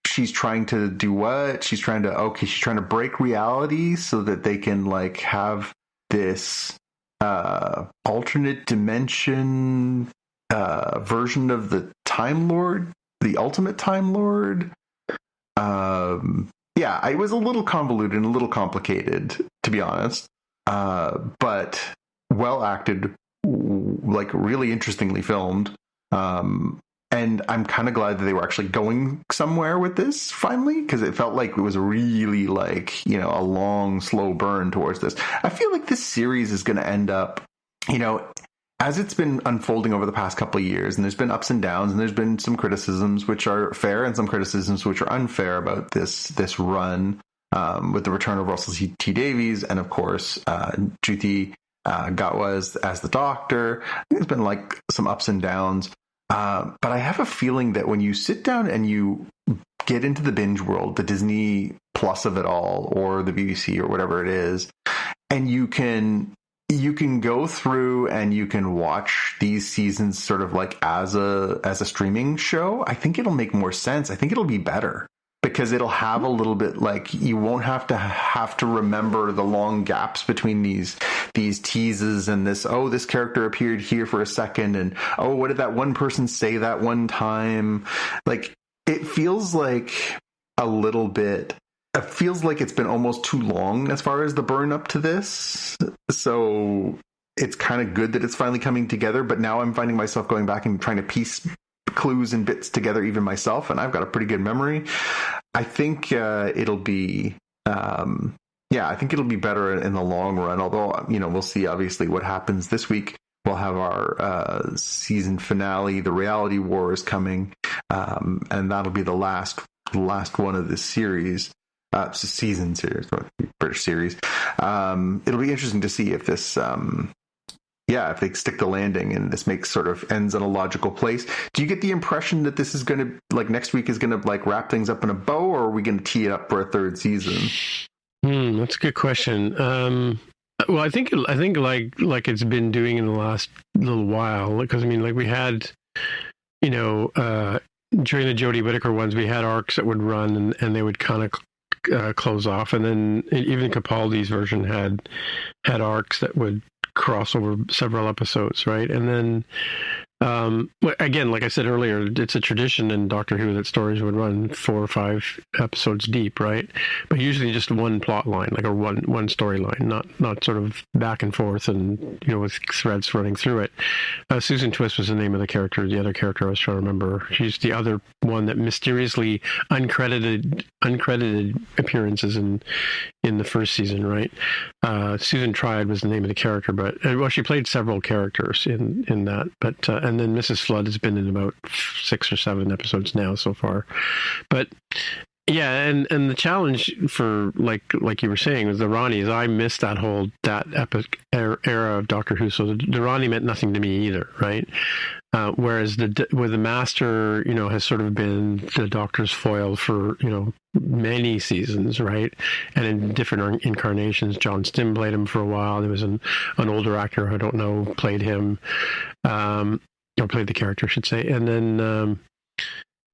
she's trying to do what? She's trying to break reality so that they can like have this alternate dimension version of the Time Lord, the ultimate Time Lord. Yeah, it was a little convoluted and a little complicated, to be honest. But well acted, like really interestingly filmed. And I'm kind of glad that they were actually going somewhere with this finally, because it felt like it was really like, a long, slow burn towards this. I feel like this series is going to end up, as it's been unfolding over the past couple of years, and there's been ups and downs, and there's been some criticisms which are fair and some criticisms which are unfair about this run, with the return of Russell T Davies and, of course, Ncuti Gatwa as the Doctor. There's been like some ups and downs. But I have a feeling that when you sit down and you get into the binge world, the Disney Plus of it all, or the BBC or whatever it is, and you can go through and you can watch these seasons sort of like as a streaming show, I think it'll make more sense. I think it'll be better, because it'll have a little bit like, you won't have to remember the long gaps between these teases and this character appeared here for a second, and what did that one person say that one time? Like, it feels like it feels like it's been almost too long as far as the burn up to this. So it's kind of good that it's finally coming together, but now I'm finding myself going back and trying to piece clues and bits together even myself, and I've got a pretty good memory. I think it'll be I think it'll be better in the long run, although we'll see obviously what happens this week. We'll have our season finale, the Reality War is coming, and that'll be the last one of this series. Season series, British series. It'll be interesting to see if this if they stick the landing and this makes sort of ends in a logical place. Do you get the impression that this is going to, like, next week is going to like wrap things up in a bow, or are we going to tee it up for a third season? That's a good question. Well, I think like it's been doing in the last little while, because I mean, like, we had, during the Jodie Whittaker ones, we had arcs that would run and they would kind of close off, and then even Capaldi's version had arcs that would cross over several episodes, right? And then Again, like I said earlier, it's a tradition in Doctor Who that stories would run 4 or 5 episodes deep, right? But usually just one plot line, like one storyline, not sort of back and forth and with threads running through it. Susan Twist was the name of the character. The other character I was trying to remember. She's the other one that mysteriously uncredited appearances in the first season, right? Susan Triad was the name of the character, but she played several characters in that, but and then Mrs. Flood has been in about 6 or 7 episodes now so far. But yeah, and the challenge for like you were saying with the Ronnies, I missed that epic era of Doctor Who. So the Ronnie meant nothing to me either, right? Whereas with the Master, has sort of been the Doctor's foil for many seasons, right? And in different incarnations. John Stim played him for a while. There was an older actor who I don't know played him, or played the character, I should say. And then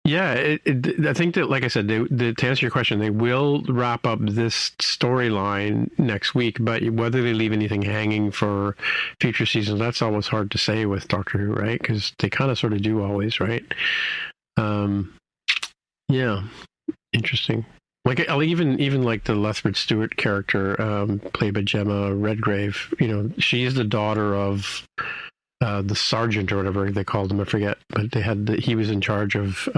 I think that, like I said, to answer your question, they will wrap up this storyline next week, but whether they leave anything hanging for future seasons, that's always hard to say with Doctor Who, right? Because they kind of sort of do always, right? Yeah, interesting. Like I'll even like the Lethbridge Stewart character, played by Gemma Redgrave. She is the daughter of the sergeant or whatever they called him, I forget, but he was in charge of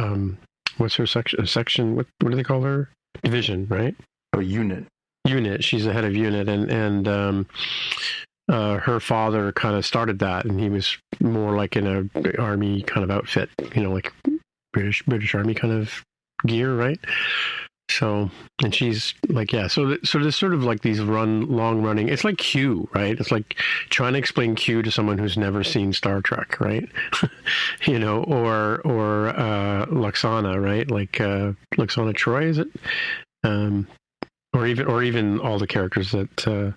what's her section? What do they call her? Division, right? Oh, unit. She's the head of unit, and her father kind of started that, and he was more like in a army kind of outfit, like British Army kind of gear, right? So, and she's like, yeah. So there's sort of like these long running. It's like Q, right? It's like trying to explain Q to someone who's never seen Star Trek, right? Or Lwaxana, right? Like Lwaxana Troi, is it? Or even all the characters that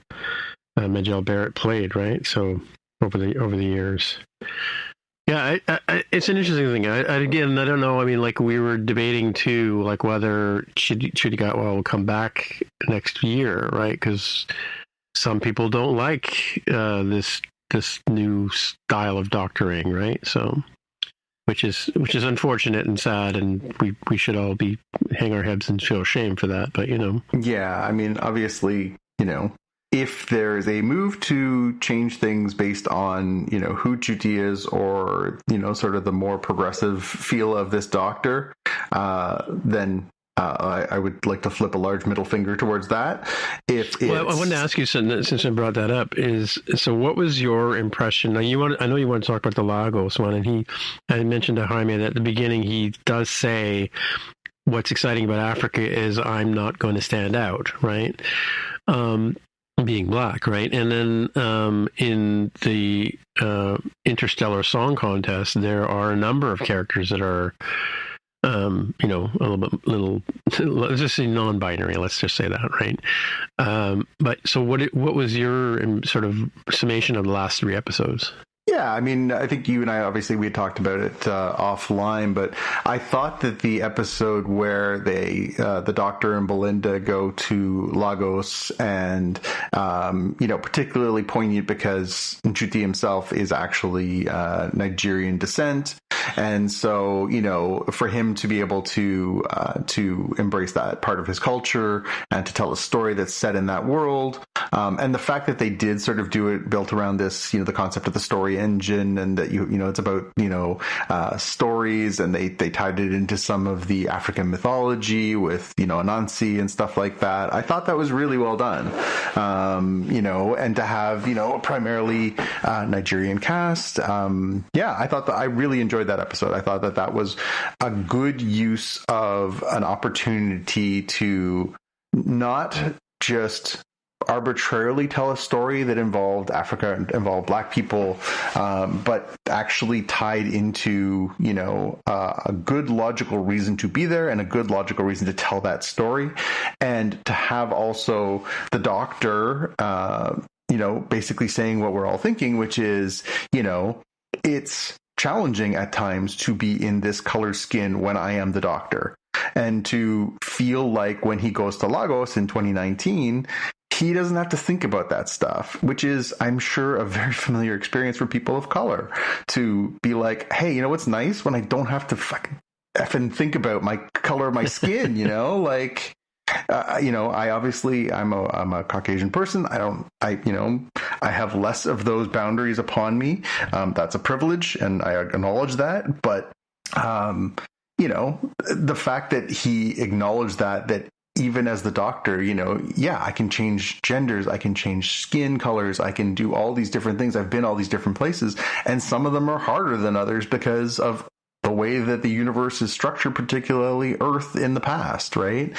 Majel Barrett played, right? So over the years. Yeah, it's an interesting thing. Again, I don't know. I mean, like we were debating too, like whether Ncuti Gatwa will come back next year, right? Because some people don't like this new style of doctoring, right? So, which is unfortunate and sad, and we should all hang our heads and feel shame for that. But yeah, I mean, obviously, if there's a move to change things based on, who Ncuti is, or, sort of the more progressive feel of this Doctor, then I would like to flip a large middle finger towards that. I wanted to ask you, since I brought that up, so what was your impression? Now, I know you want to talk about the Lagos one, and I mentioned to Jaime that at the beginning he does say, what's exciting about Africa is I'm not going to stand out, right? Being black, right? And then in the Interstellar Song Contest, there are a number of characters that are, a little, let's just say non-binary. Let's just say that, right? But so, what was your sort of summation of the last 3 episodes? Yeah, I mean, I think you and I, obviously, we had talked about it offline, but I thought that the episode where the Doctor and Belinda go to Lagos and, particularly poignant because Ncuti himself is actually Nigerian descent. And so, for him to be able to embrace that part of his culture and to tell a story that's set in that world, and the fact that they did sort of do it built around this, the concept of the story engine, and that it's about stories, and they tied it into some of the African mythology with Anansi and stuff like that. I thought that was really well done, and to have a primarily Nigerian cast. I thought that I really enjoyed that episode. I thought that was a good use of an opportunity to not just arbitrarily tell a story that involved Africa and involved Black people, but actually tied into a good logical reason to be there and a good logical reason to tell that story, and to have also the Doctor basically saying what we're all thinking, which is it's challenging at times to be in this colored skin when I am the Doctor, and to feel like when he goes to Lagos in 2019, he doesn't have to think about that stuff, which is, I'm sure, a very familiar experience for people of color, to be like, hey, you know what's nice? When I don't have to fucking effing think about my color of my skin, you know, like, you know, I'm a Caucasian person. I have less of those boundaries upon me. That's a privilege, and I acknowledge that. But, you know, the fact that he acknowledged that even as the doctor, you know, yeah, I can change genders, I can change skin colors, I can do all these different things. I've been all these different places, and some of them are harder than others because of the way that the universe is structured, particularly Earth in the past, right?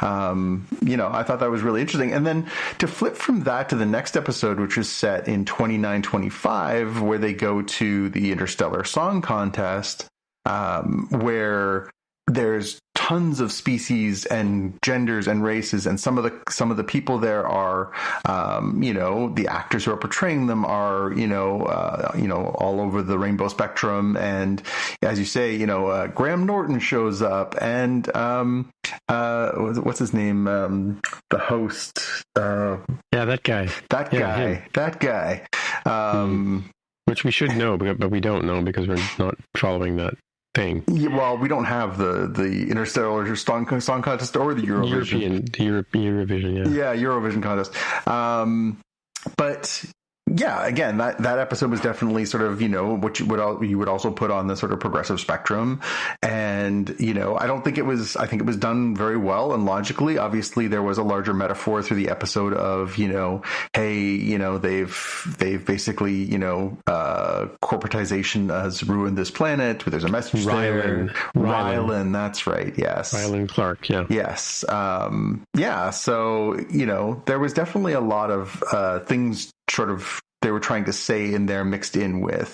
You know, I thought that was really interesting. And then to flip from that to the next episode, which is set in 2925, where they go to the Interstellar Song Contest, where there's tons of species and genders and races, and some of the people there are, you know, the actors who are portraying them are, you know, all over the rainbow spectrum. And as you say, you know, Graham Norton shows up, and what's his name? The host. That guy. Which we should know, but we don't know because we're not following that thing. Yeah, well, we don't have the Interstellar Song Contest or the Eurovision. Eurovision, yeah. Yeah, Eurovision contest. But yeah, again, that episode was definitely sort of, you know, what you would also put on the sort of progressive spectrum. And, you know, I think it was done very well and logically. Obviously, there was a larger metaphor through the episode of, you know, hey, you know, they've basically, you know, corporatization has ruined this planet. There's a message there. Rylan, that's right. Yes. Rylan Clark. Yeah. Yes. Yeah. So, you know, there was definitely a lot of things sort of they were trying to say in there mixed in with,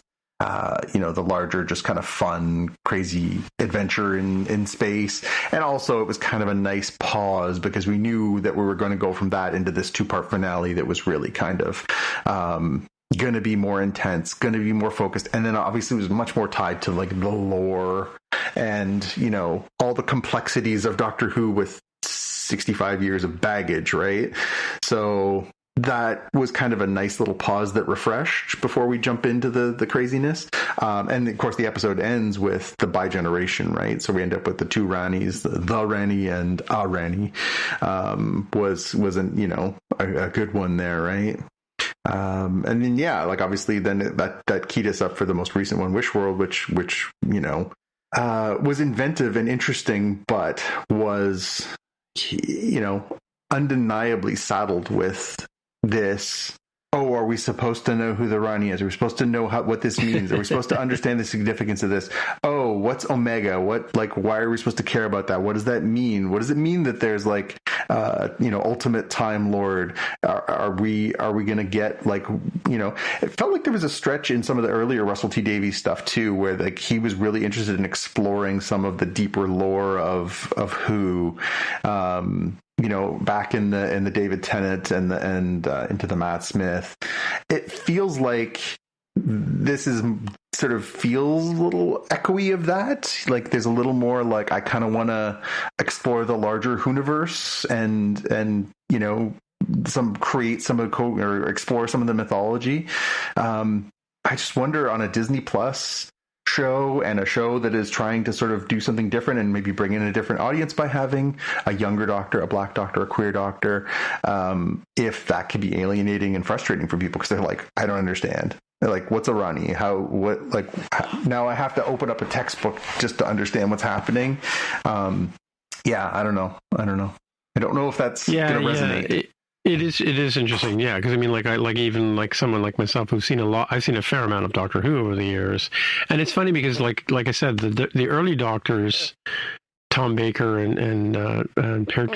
you know, the larger, just kind of fun, crazy adventure in space. And also it was kind of a nice pause because we knew that we were going to go from that into this 2-part finale that was really kind of, going to be more intense, going to be more focused. And then obviously it was much more tied to like the lore and, you know, all the complexities of Doctor Who with 65 years of baggage, right? So that was kind of a nice little pause that refreshed before we jump into the craziness. And of course the episode ends with the bi-generation, right? So we end up with the two Ranis, the Rani and a Rani, wasn't, you know, a good one there, right? And then, yeah, like obviously then that keyed us up for the most recent one, Wish World, which, you know, was inventive and interesting, but was, you know, undeniably saddled with this, oh, are we supposed to know who the Rani is? Are we supposed to know what this means? Are we supposed to understand the significance of this? Oh, what's Omega? Why are we supposed to care about that? What does that mean? What does it mean that there's like, you know, ultimate Time Lord? Are we going to get like, you know, it felt like there was a stretch in some of the earlier Russell T Davies stuff too, where like he was really interested in exploring some of the deeper lore of who, you know, back in the David Tennant and into the Matt Smith. It feels like this is sort of feels a little echoey of that. Like there's a little more like I kind of want to explore the larger Whoniverse and you know or explore some of the mythology. I just wonder on a Disney Plus show and a show that is trying to sort of do something different and maybe bring in a different audience by having a younger doctor, a black doctor, a queer doctor, if that could be alienating and frustrating for people because they're like, I don't understand. They're like, what's a Rani? Now I have to open up a textbook just to understand what's happening. Yeah, I don't know. I don't know if that's going to resonate. It is interesting, yeah. Because I mean, even someone like myself who's seen I've seen a fair amount of Doctor Who over the years, and it's funny because, like I said, the early Doctors, Tom Baker and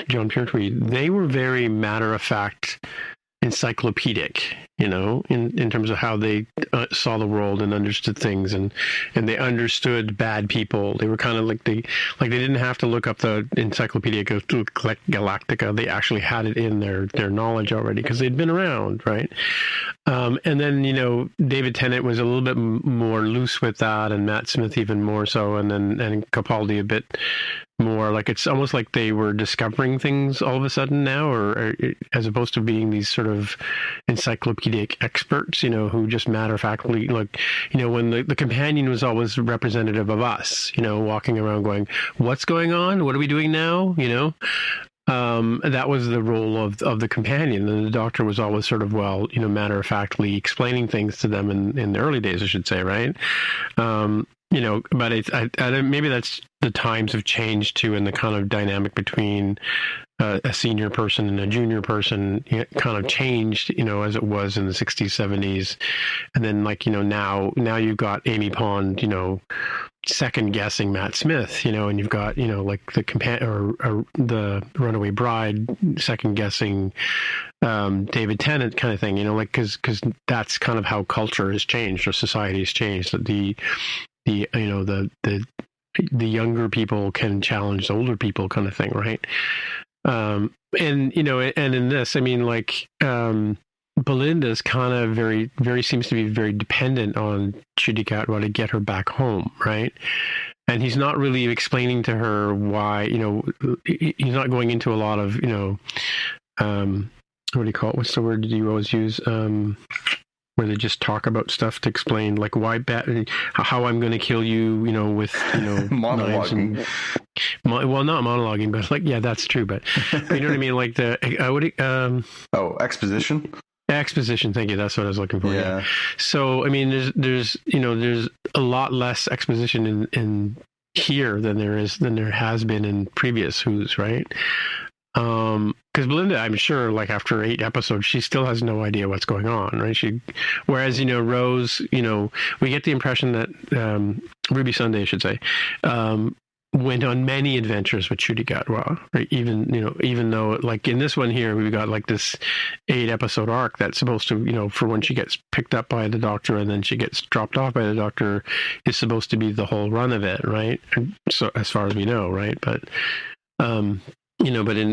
John Pertwee, they were very matter of fact, encyclopedic, in terms of how they saw the world and understood things, and they understood bad people. They were kind of like they didn't have to look up the Encyclopedia Galactica. They actually had it in their knowledge already because they'd been around, right? And then David Tennant was a little bit more loose with that, and Matt Smith even more so, and Capaldi a bit more. Like it's almost like they were discovering things all of a sudden now, or as opposed to being these sort of encyclopedic experts, who just matter-of-factly, like, when the companion was always representative of us, walking around going, what's going on? What are we doing now? That was the role of the companion, and the doctor was always sort of, matter-of-factly explaining things to them in the early days, I should say, right? But maybe that's the times have changed too, and the kind of dynamic between a senior person and a junior person kind of changed, as it was in the 60s, 70s, and then now you've got Amy Pond, second guessing Matt Smith, and you've got like the Runaway Bride second guessing David Tennant kind of thing, because that's kind of how culture has changed or society has changed. That the younger people can challenge the older people kind of thing, right? And in this, I mean, like Belinda's kind of very, very seems to be very dependent on Ncuti Gatwa to get her back home, right? And he's not really explaining to her why, he's not going into a lot of, what do you call it? What's the word you always use? Where they just talk about stuff to explain, like why how I'm going to kill you, with monologuing. Well, not monologuing, but like, yeah, that's true. But you know what I mean? Like exposition. Exposition. Thank you. That's what I was looking for. Yeah. So I mean, there's a lot less exposition in here than there has been in previous Who's, right? Because Belinda, I'm sure, like after 8 episodes, she still has no idea what's going on, right? Whereas Rose, we get the impression that Ruby Sunday, I should say, went on many adventures with Ncuti Gatwa, right? Even though, like in this one here, we've got like this 8-episode arc that's supposed to, for when she gets picked up by the doctor and then she gets dropped off by the doctor, is supposed to be the whole run of it, right? So as far as we know, right? But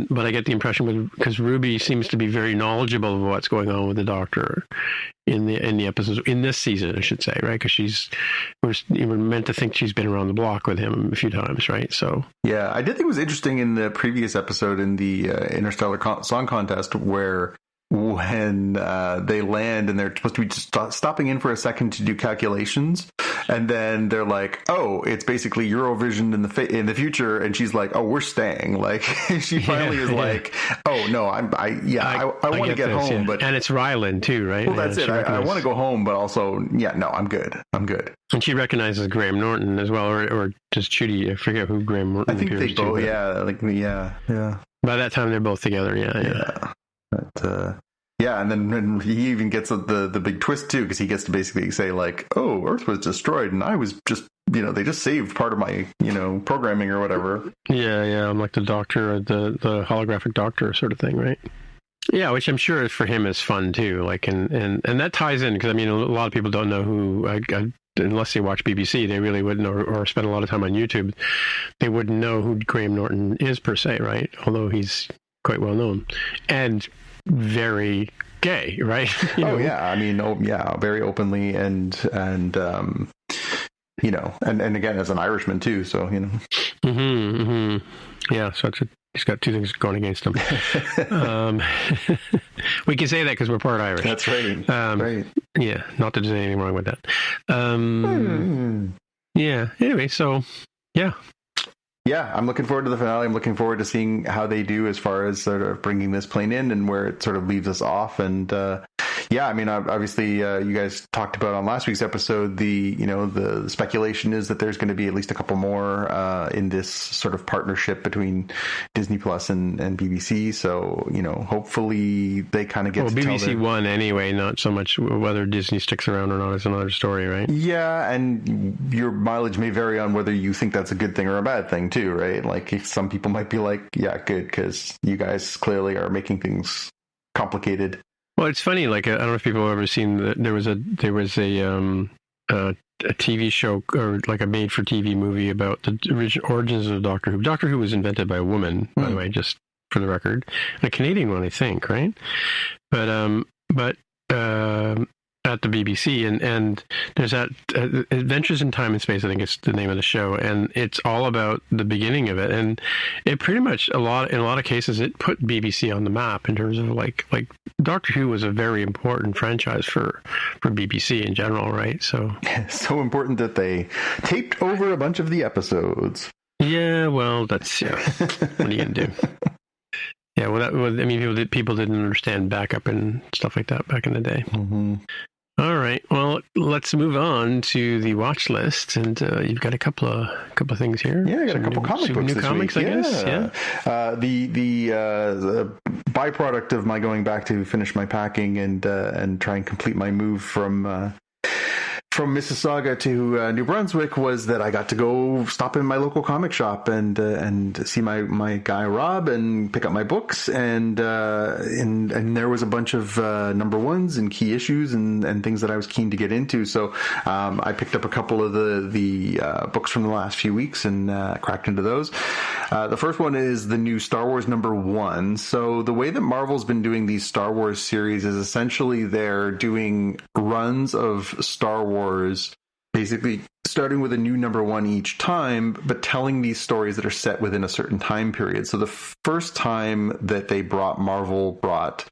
but I get the impression because Ruby seems to be very knowledgeable of what's going on with the doctor in the episodes in this season, I should say, right? Because we're meant to think she's been around the block with him a few times, right? So yeah, I did think it was interesting in the previous episode in the Interstellar Song Contest where when they land and they're supposed to be just stopping in for a second to do calculations, and then they're like, "Oh, it's basically Eurovision in the future," and she's like, "Oh, we're staying." Like she finally is like, "Oh no, I want to get home," yeah. but and it's Ryland too, right? Well, that's it. I want to go home, but also, no, I'm good. And she recognizes Graham Norton as well, or just Ncuti. I forget who Graham Norton. I think they both. To, yeah. By that time, they're both together. Yeah. But, and then he even gets the big twist too, because he gets to basically say like, "Oh, Earth was destroyed, and I was just, they just saved part of my, programming or whatever." Yeah. I'm like the doctor, the holographic doctor sort of thing, right? Yeah, which I'm sure for him is fun too. Like, and that ties in because I mean, a lot of people don't know who. Unless they watch BBC, they really wouldn't, or spend a lot of time on YouTube. They wouldn't know who Graham Norton is per se, right? Although he's quite well known and very gay, right? Oh yeah, I mean, very openly and and again as an Irishman too, so yeah, so he's got 2 things going against him. We can say that because we're part Irish. That's right. Right. Yeah, not that there's anything wrong with that. Yeah. Anyway, so yeah. Yeah, I'm looking forward to the finale. I'm looking forward to seeing how they do as far as sort of bringing this plane in and where it sort of leaves us off. And I mean, obviously, you guys talked about on last week's episode, the speculation is that there's going to be at least a couple more in this sort of partnership between Disney Plus and BBC. So, hopefully they kind of get to BBC tell won anyway, not so much whether Disney sticks around or not is another story, right? Yeah, and your mileage may vary on whether you think that's a good thing or a bad thing too, right? Like some people might be like, yeah, good, because you guys clearly are making things complicated. Well, it's funny. Like, I don't know if people have ever seen there was a TV show, or like a made-for-TV movie about the original origins of Doctor Who. Doctor Who was invented by a woman, by the way, just for the record, a Canadian one, I think, right? But at the BBC, and there's that Adventures in Time and Space, I think it's the name of the show, and it's all about the beginning of it, and it pretty much in a lot of cases it put BBC on the map in terms of like Doctor Who was a very important franchise for BBC in general, right? So important that they taped over a bunch of the episodes. Yeah, well, that's what are you gonna do? Yeah, well, people didn't understand backup and stuff like that back in the day. Mm-hmm. All right. Well, let's move on to the watch list, and you've got a couple of things here. Yeah, I got a couple comic books new this comics, week. I guess. Yeah. The byproduct of my going back to finish my packing and try and complete my move from Mississauga to New Brunswick was that I got to go stop in my local comic shop and see my guy Rob and pick up my books, and there was a bunch of number ones and key issues and things that I was keen to get into. So I picked up a couple of the books from the last few weeks and cracked into those. The first one is the new Star Wars number 1. So the way that Marvel's been doing these Star Wars series is essentially they're doing runs of Star Wars, basically starting with a new number 1 each time, but telling these stories that are set within a certain time period. So the first time that they Marvel brought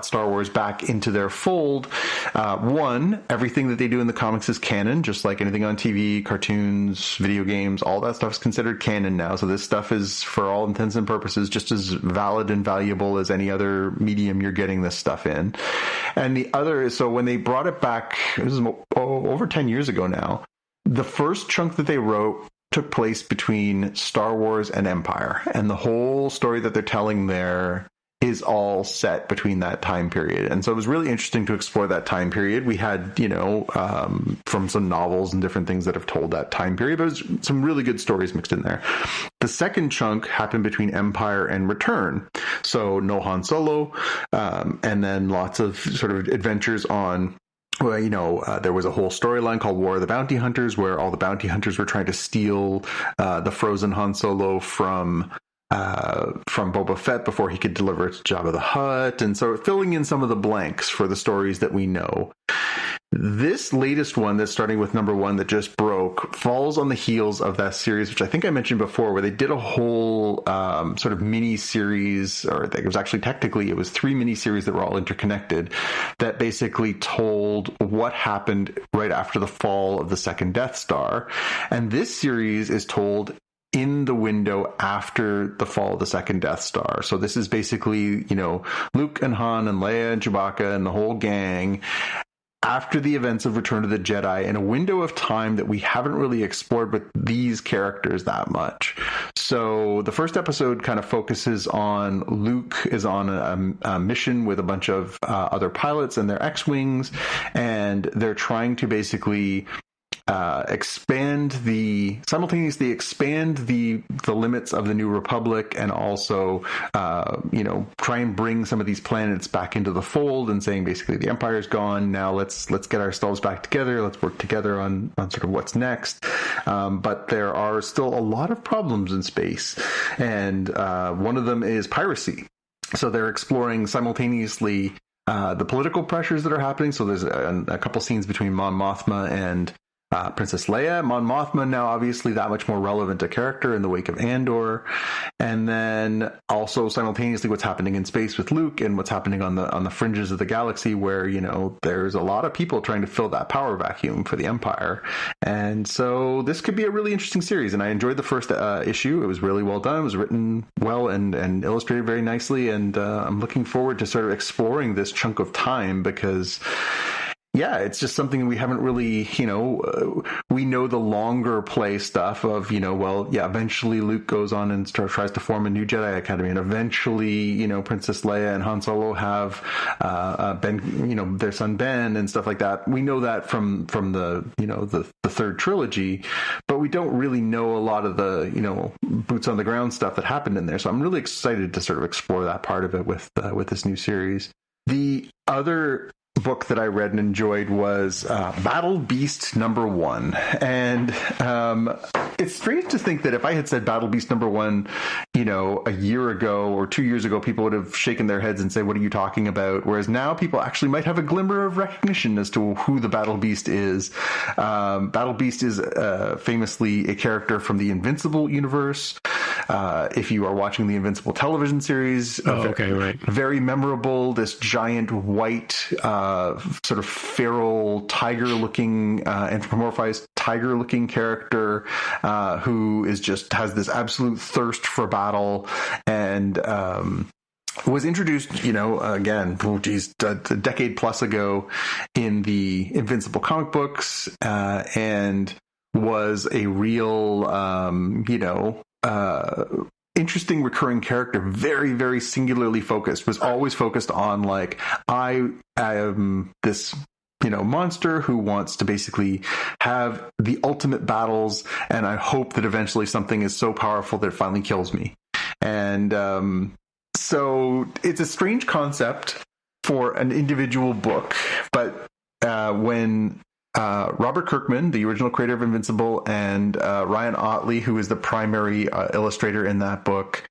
Star Wars back into their fold, everything that they do in the comics is canon, just like anything on TV, cartoons, video games, all that stuff is considered canon now. So this stuff is, for all intents and purposes, just as valid and valuable as any other medium you're getting this stuff in. And the other is, so when they brought it back, this is over 10 years ago now, the first chunk that they wrote took place between Star Wars and Empire, and the whole story that they're telling there is all set between that time period. And so it was really interesting to explore that time period. We had, from some novels and different things that have told that time period, but there's some really good stories mixed in there. The second chunk happened between Empire and Return. So no Han Solo, and then lots of sort of adventures on, there was a whole storyline called War of the Bounty Hunters, where all the bounty hunters were trying to steal the frozen Han Solo from Boba Fett before he could deliver it to Jabba the Hutt, and so filling in some of the blanks for the stories that we know. This latest one that's starting with number 1 that just broke falls on the heels of that series, which I think I mentioned before, where they did a whole sort of mini series, or it was actually technically it was 3 mini series that were all interconnected, that basically told what happened right after the fall of the second Death Star. And this series is told in the window after the fall of the second Death Star. So this is basically, Luke and Han and Leia and Chewbacca and the whole gang after the events of Return of the Jedi, in a window of time that we haven't really explored with these characters that much. So the first episode kind of focuses on Luke is on a mission with a bunch of other pilots and their X-Wings, and they're trying to basically simultaneously expand the limits of the New Republic, and also try and bring some of these planets back into the fold, and saying basically the Empire's gone, now let's get ourselves back together, let's work together on sort of what's next. But there are still a lot of problems in space, and one of them is piracy. So they're exploring simultaneously the political pressures that are happening. So there's a couple scenes between Mon Mothma and Princess Leia. Mon Mothma now obviously that much more relevant a character in the wake of Andor, and then also simultaneously what's happening in space with Luke and what's happening on the fringes of the galaxy, where there's a lot of people trying to fill that power vacuum for the Empire. And so this could be a really interesting series, and I enjoyed the first issue. It was really well done. It was written well and illustrated very nicely, and I'm looking forward to sort of exploring this chunk of time, because yeah, it's just something we haven't really, we know the longer play stuff of, eventually Luke goes on and tries to form a new Jedi Academy, and eventually, Princess Leia and Han Solo have Ben, their son Ben, and stuff like that. We know that from the, the third trilogy, but we don't really know a lot of the, boots on the ground stuff that happened in there. So I'm really excited to sort of explore that part of it with this new series. The other book that I read and enjoyed was Battle Beast #1. And it's strange to think that if I had said Battle Beast #1, a year ago or 2 years ago, people would have shaken their heads and say, what are you talking about? Whereas now people actually might have a glimmer of recognition as to who the Battle Beast is. Battle Beast is famously a character from the Invincible universe. If you are watching the Invincible television series, right. Very memorable, this giant white, sort of feral tiger-looking, anthropomorphized tiger-looking character who has this absolute thirst for battle, and was introduced, again, a decade plus ago in the Invincible comic books, and was a real, interesting recurring character, very, very singularly focused, was always focused on like, I am this monster who wants to basically have the ultimate battles, and I hope that eventually something is so powerful that it finally kills me. And so it's a strange concept for an individual book, but when Robert Kirkman, the original creator of Invincible, and Ryan Ottley, who is the primary illustrator in that book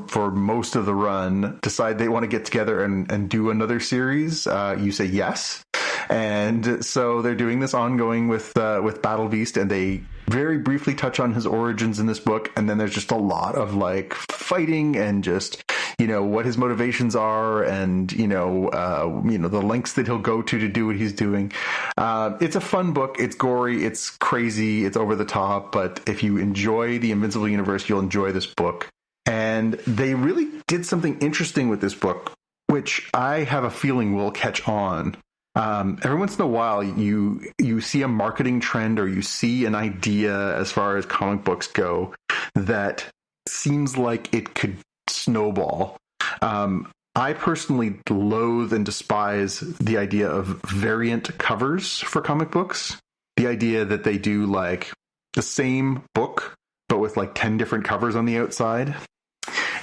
for most of the run, decide they want to get together and do another series, you say yes. And so they're doing this ongoing with Battle Beast, and they very briefly touch on his origins in this book, and then there's just a lot of like fighting and just what his motivations are, and the lengths that he'll go to do what he's doing. It's a fun book. It's gory, it's crazy, it's over the top, but if you enjoy the Invincible universe, you'll enjoy this book. And they really did something interesting with this book, which I have a feeling will catch on. Every once in a while, you see a marketing trend, or you see an idea as far as comic books go that seems like it could snowball. I personally loathe and despise the idea of variant covers for comic books. The idea that they do like the same book, but with like 10 different covers on the outside.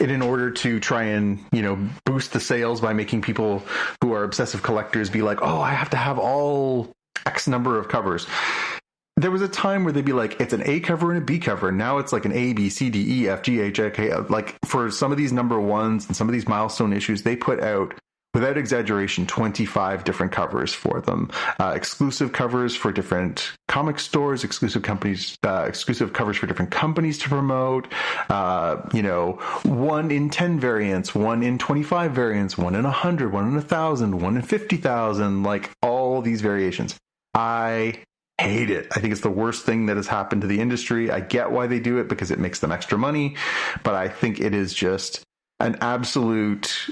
And in order to try and, boost the sales by making people who are obsessive collectors be like, oh, I have to have all X number of covers. There was a time where they'd be like, it's an A cover and a B cover. Now it's like an A, B, C, D, E, F, G, H, I, K. Like for some of these #1s and some of these milestone issues, they put out, without exaggeration, 25 different covers for them. Exclusive covers for different comic stores, exclusive covers for different companies to promote, 1 in 10 variants, 1 in 25 variants, 1 in 100, 1 in 1,000, 1 in 50,000, like all these variations. I hate it. I think it's the worst thing that has happened to the industry. I get why they do it, because it makes them extra money, but I think it is just an absolute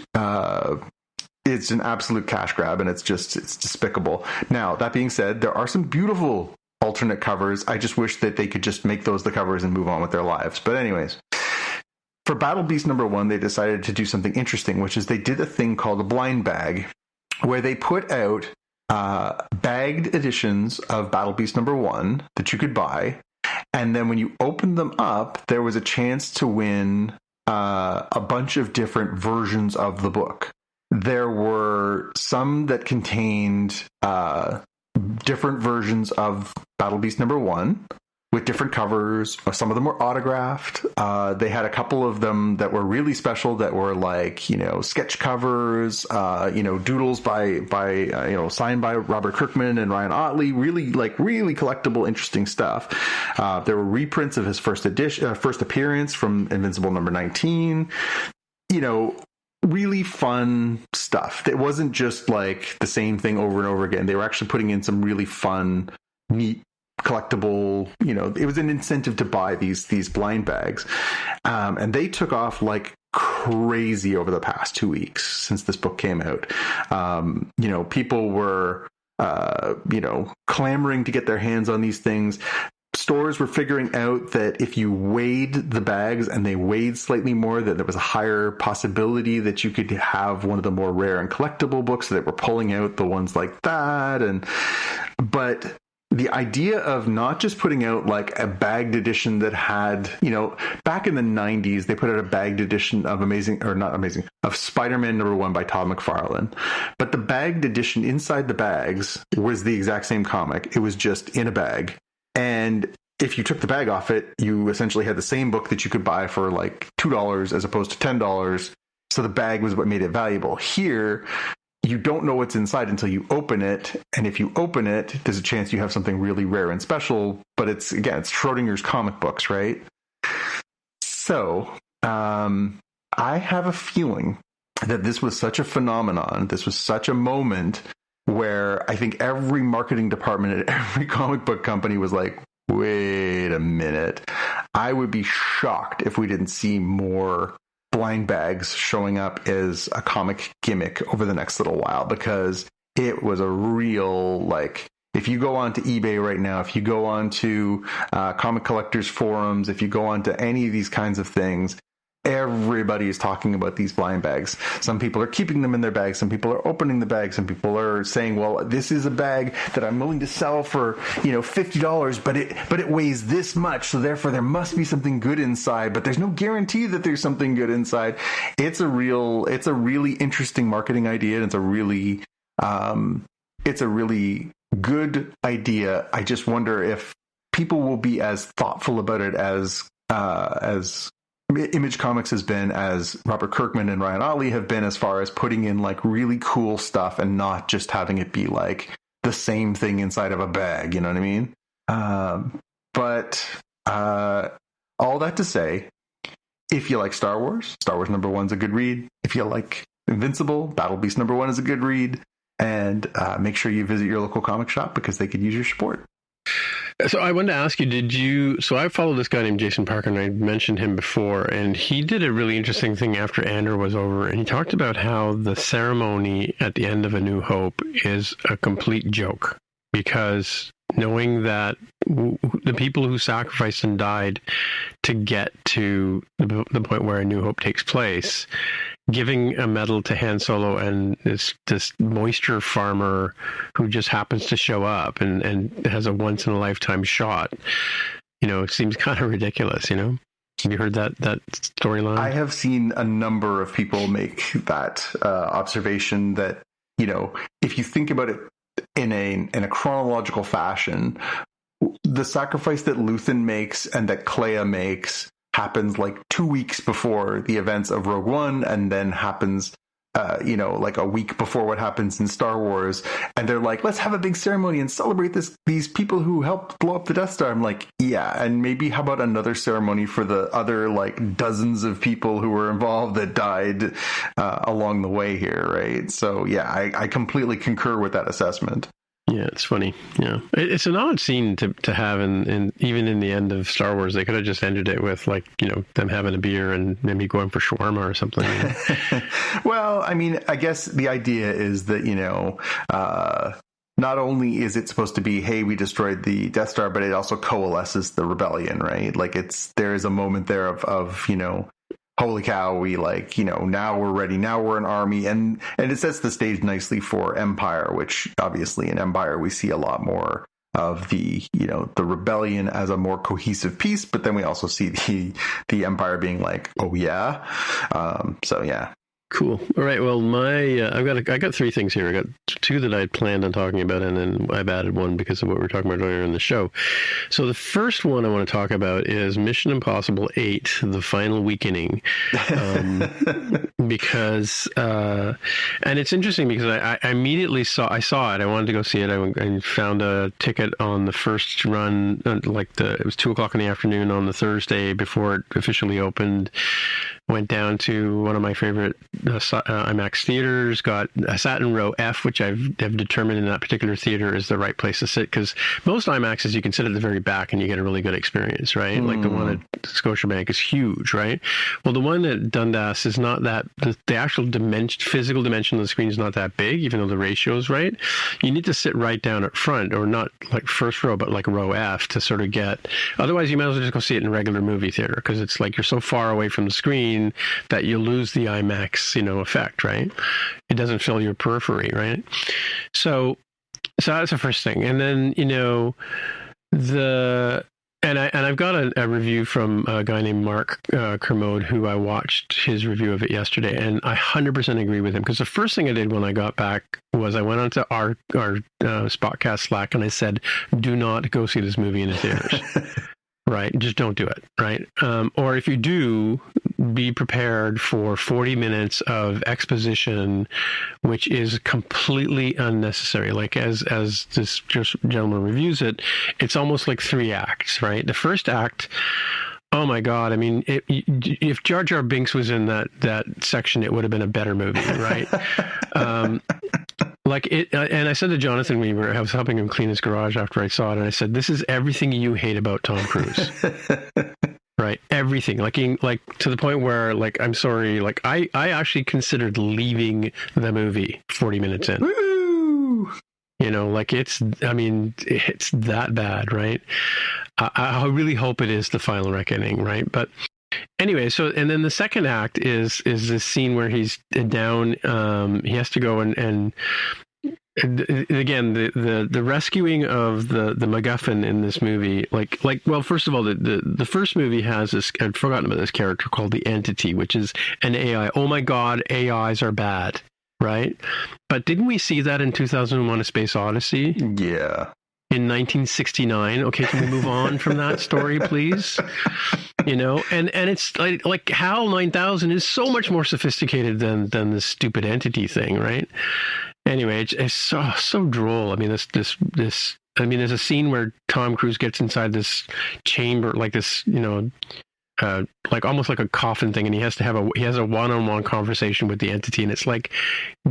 it's an absolute cash grab, and it's despicable. Now, that being said, there are some beautiful alternate covers. I just wish that they could just make those the covers and move on with their lives. But anyways, for Battle Beast #1, they decided to do something interesting, which is they did a thing called a blind bag, where they put out bagged editions of Battle Beast #1 that you could buy. And then when you opened them up, there was a chance to win a bunch of different versions of the book. There were some that contained different versions of Battle Beast #1 with different covers. Some of them were autographed. They had a couple of them that were really special that were like, sketch covers, doodles by signed by Robert Kirkman and Ryan Ottley. Really collectible, interesting stuff. There were reprints of his first appearance from Invincible #19. Really fun stuff. It wasn't just like the same thing over and over again. They were actually putting in some really fun, neat, collectible, it was an incentive to buy these blind bags. And they took off like crazy over the past 2 weeks since this book came out. People were, clamoring to get their hands on these things. Stores were figuring out that if you weighed the bags and they weighed slightly more, that there was a higher possibility that you could have one of the more rare and collectible books, that were pulling out the ones like that. But the idea of not just putting out like a bagged edition that had, back in the 90s, they put out a bagged edition of of Spider-Man #1 by Todd McFarlane. But the bagged edition inside the bags was the exact same comic. It was just in a bag. And if you took the bag off it, you essentially had the same book that you could buy for like $2 as opposed to $10. So the bag was what made it valuable. Here, you don't know what's inside until you open it. And if you open it, there's a chance you have something really rare and special. But it's Schrodinger's comic books, right? So I have a feeling that this was such a phenomenon. This was such a moment where I think every marketing department at every comic book company was like, wait a minute. I would be shocked if we didn't see more blind bags showing up as a comic gimmick over the next little while, because it was a real, like, if you go onto eBay right now, if you go onto comic collectors forums, if you go onto any of these kinds of things, everybody is talking about these blind bags. Some people are keeping them in their bags. Some people are opening the bag. Some people are saying, well, this is a bag that I'm willing to sell for, $50, but it weighs this much. So therefore there must be something good inside, but there's no guarantee that there's something good inside. It's a really interesting marketing idea. And it's a really good idea. I just wonder if people will be as thoughtful about it as Image Comics has been, as Robert Kirkman and Ryan Ottley have been, as far as putting in like really cool stuff and not just having it be like the same thing inside of a bag. You know what I mean? But all that to say, if you like Star Wars #1 is a good read. If you like Invincible, Battle Beast #1 is a good read. And make sure you visit your local comic shop because they could use your support. So I wanted to ask you, so I follow this guy named Jason Parker, and I mentioned him before, and he did a really interesting thing after Andor was over, and he talked about how the ceremony at the end of A New Hope is a complete joke, because knowing that the people who sacrificed and died to get to the point where A New Hope takes place, giving a medal to Han Solo and this moisture farmer who just happens to show up and has a once-in-a-lifetime shot, seems kind of ridiculous, Have you heard that storyline? I have seen a number of people make that observation that, if you think about it in a chronological fashion, the sacrifice that Luthen makes and that Kleia makes happens like 2 weeks before the events of Rogue One, and then happens, like a week before what happens in Star Wars. And they're like, let's have a big ceremony and celebrate these people who helped blow up the Death Star. I'm like, yeah, and maybe how about another ceremony for the other like dozens of people who were involved that died along the way here, right? So yeah, I completely concur with that assessment. Yeah, it's funny. Yeah, it's an odd scene to have, in even in the end of Star Wars, they could have just ended it with like them having a beer and maybe going for shawarma or something. Well, I mean, I guess the idea is that not only is it supposed to be, hey, we destroyed the Death Star, but it also coalesces the rebellion, right? Like there is a moment there of holy cow, we now we're ready, now we're an army, and it sets the stage nicely for Empire, which obviously in Empire we see a lot more of the rebellion as a more cohesive piece, but then we also see the Empire being like, oh yeah, so yeah. Cool. All right. Well, I got three things here. I got two that I had planned on talking about, and then I've added one because of what we were talking about earlier in the show. So the first one I want to talk about is Mission Impossible 8, The Final Weakening, because and it's interesting because I immediately saw it. I wanted to go see it. I found a ticket on the first run, it was 2:00 in the afternoon on the Thursday before it officially opened. Went down to one of my favorite IMAX theaters, sat in row F, which I've determined in that particular theater is the right place to sit, because most IMAXs you can sit at the very back and you get a really good experience, right? Like the one at Scotiabank is huge, right? Well, the one at Dundas is not that, the actual physical dimension of the screen is not that big, even though the ratio is right. You need to sit right down at front, or not like first row, but like row F to sort of get, otherwise you might as well just go see it in a regular movie theater, because it's like you're so far away from the screen that you lose the IMAX, effect, right? It doesn't fill your periphery, right? So So that's the first thing. And then, I've got a review from a guy named Mark Kermode, who I watched his review of it yesterday, and I 100% agree with him, because the first thing I did when I got back was I went onto our Spotcast Slack and I said, do not go see this movie in the theaters. Right? Just don't do it, right? Or if you do, be prepared for 40 minutes of exposition, which is completely unnecessary. Like, as this gentleman reviews it, it's almost like 3 acts, right? The first act, oh my God, I mean, if Jar Jar Binks was in that section, it would have been a better movie, right? And I said to Jonathan, I was helping him clean his garage after I saw it, and I said, this is everything you hate about Tom Cruise. Right? Everything. Like to the point where, like, I'm sorry, like, I actually considered leaving the movie 40 minutes in. Woo! Like, it's that bad, right? I really hope it is the final reckoning, right? But anyway, so, and then the second act is this scene where he's down, he has to go and again, the rescuing of the MacGuffin in this movie, well, first of all, the first movie has this, I'd forgotten about this character called the Entity, which is an AI. Oh my God, AIs are bad, right? But didn't we see that in 2001: A Space Odyssey? Yeah. In 1969. Okay, can we move on from that story, please? And it's like HAL 9000 is so much more sophisticated than this stupid Entity thing, right? Anyway, it's so droll. I mean, this. I mean, there's a scene where Tom Cruise gets inside this chamber, like this, like almost like a coffin thing, and he has a one-on-one conversation with the Entity, and it's like,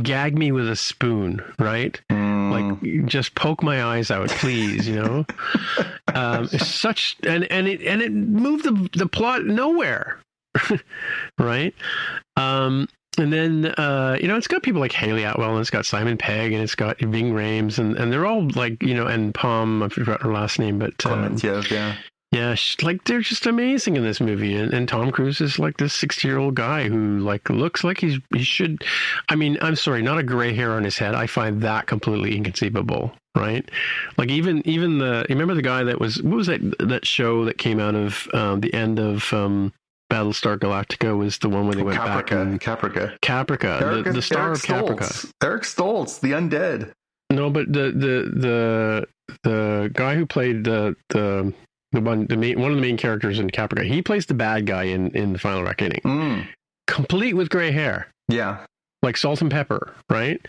gag me with a spoon, right? Like, just poke my eyes out, please. It's such, and it moved the plot nowhere, right? And then, it's got people like Haley Atwell, and it's got Simon Pegg, and it's got Ving Rhames, and they're all like, and Palm, I forgot her last name, but Clementiev, yeah. Yeah, they're just amazing in this movie, and Tom Cruise is like this 60-year-old guy who like looks like he should. I mean, I'm sorry, not a gray hair on his head. I find that completely inconceivable, right? Like even you remember the guy that was, what was that show that came out of the end of Battlestar Galactica, was the one where they went back and Caprica, the star of Caprica, Eric Stoltz, the undead. No, but the guy who played one of the main characters in Caprica, he plays the bad guy in the Final Reckoning, complete with gray hair. Yeah, like salt and pepper, right?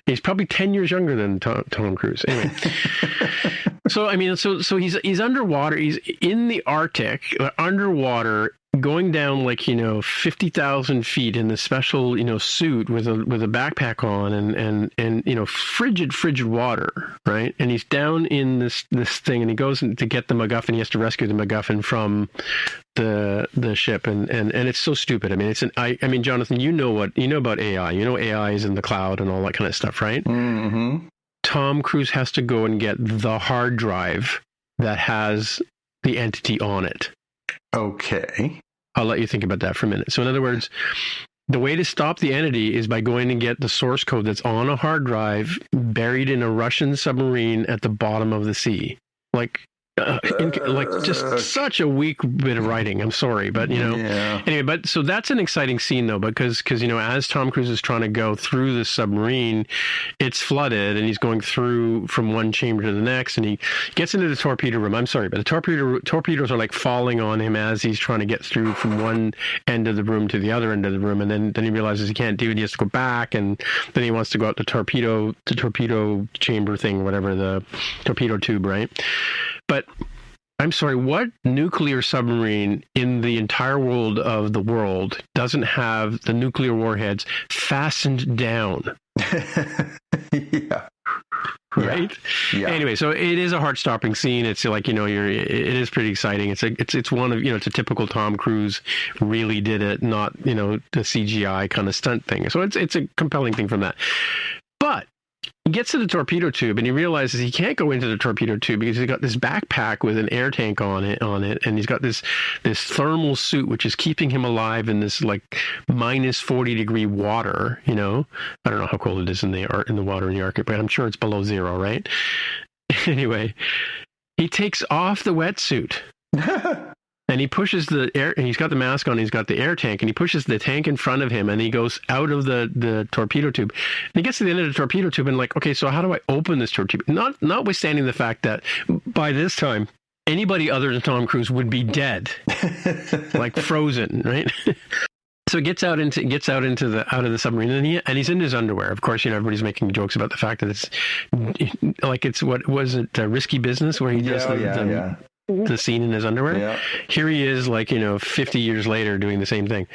He's probably 10 years younger than Tom Cruise. Anyway, so I mean, so he's underwater. He's in the Arctic, underwater, going down like 50,000 feet in this special suit with a backpack on and frigid water, right? And he's down in this thing, and he goes to get the MacGuffin. He has to rescue the MacGuffin from the ship, and it's so stupid. I mean, I mean, Jonathan, you know about AI. AI is in the cloud and all that kind of stuff, right? Mm-hmm. Tom Cruise has to go and get the hard drive that has the Entity on it. Okay. I'll let you think about that for a minute. So in other words, the way to stop the Entity is by going and get the source code that's on a hard drive buried in a Russian submarine at the bottom of the sea. Like just such a weak bit of writing. I'm sorry, but Yeah. Anyway, but so that's an exciting scene though, because as Tom Cruise is trying to go through the submarine, it's flooded, and he's going through from one chamber to the next, and he gets into the torpedo room. I'm sorry, but the torpedoes are like falling on him as he's trying to get through from one end of the room to the other end of the room, and then he realizes he can't do it. He has to go back, and then he wants to go out the torpedo chamber thing, whatever, the torpedo tube, right? But I'm sorry, what nuclear submarine in the entire world of the world doesn't have the nuclear warheads fastened down? Yeah. Right? Yeah. Anyway, so it is a heart-stopping scene. It's like, it is pretty exciting. It's one of, it's a typical Tom Cruise really did it, not, the CGI kind of stunt thing. So it's a compelling thing from that. But he gets to the torpedo tube and he realizes he can't go into the torpedo tube because he's got this backpack with an air tank on it, and he's got this thermal suit which is keeping him alive in this like minus 40-degree water. You know, I don't know how cold it is in the water in the Arctic, but I'm sure it's below zero, right? Anyway, he takes off the wetsuit. And he pushes the air, and he's got the mask on, he's got the air tank, and he pushes the tank in front of him, and he goes out of the torpedo tube. And he gets to the end of the torpedo tube, and like, okay, so how do I open this torpedo? Notwithstanding the fact that by this time, anybody other than Tom Cruise would be dead, like frozen, right? So he gets out of the submarine, and he's in his underwear. Of course, you know, everybody's making jokes about the fact that it's what was it, Risky Business, where he does the scene in his underwear. Yeah. Here he is, like, you know, 50 years later doing the same thing.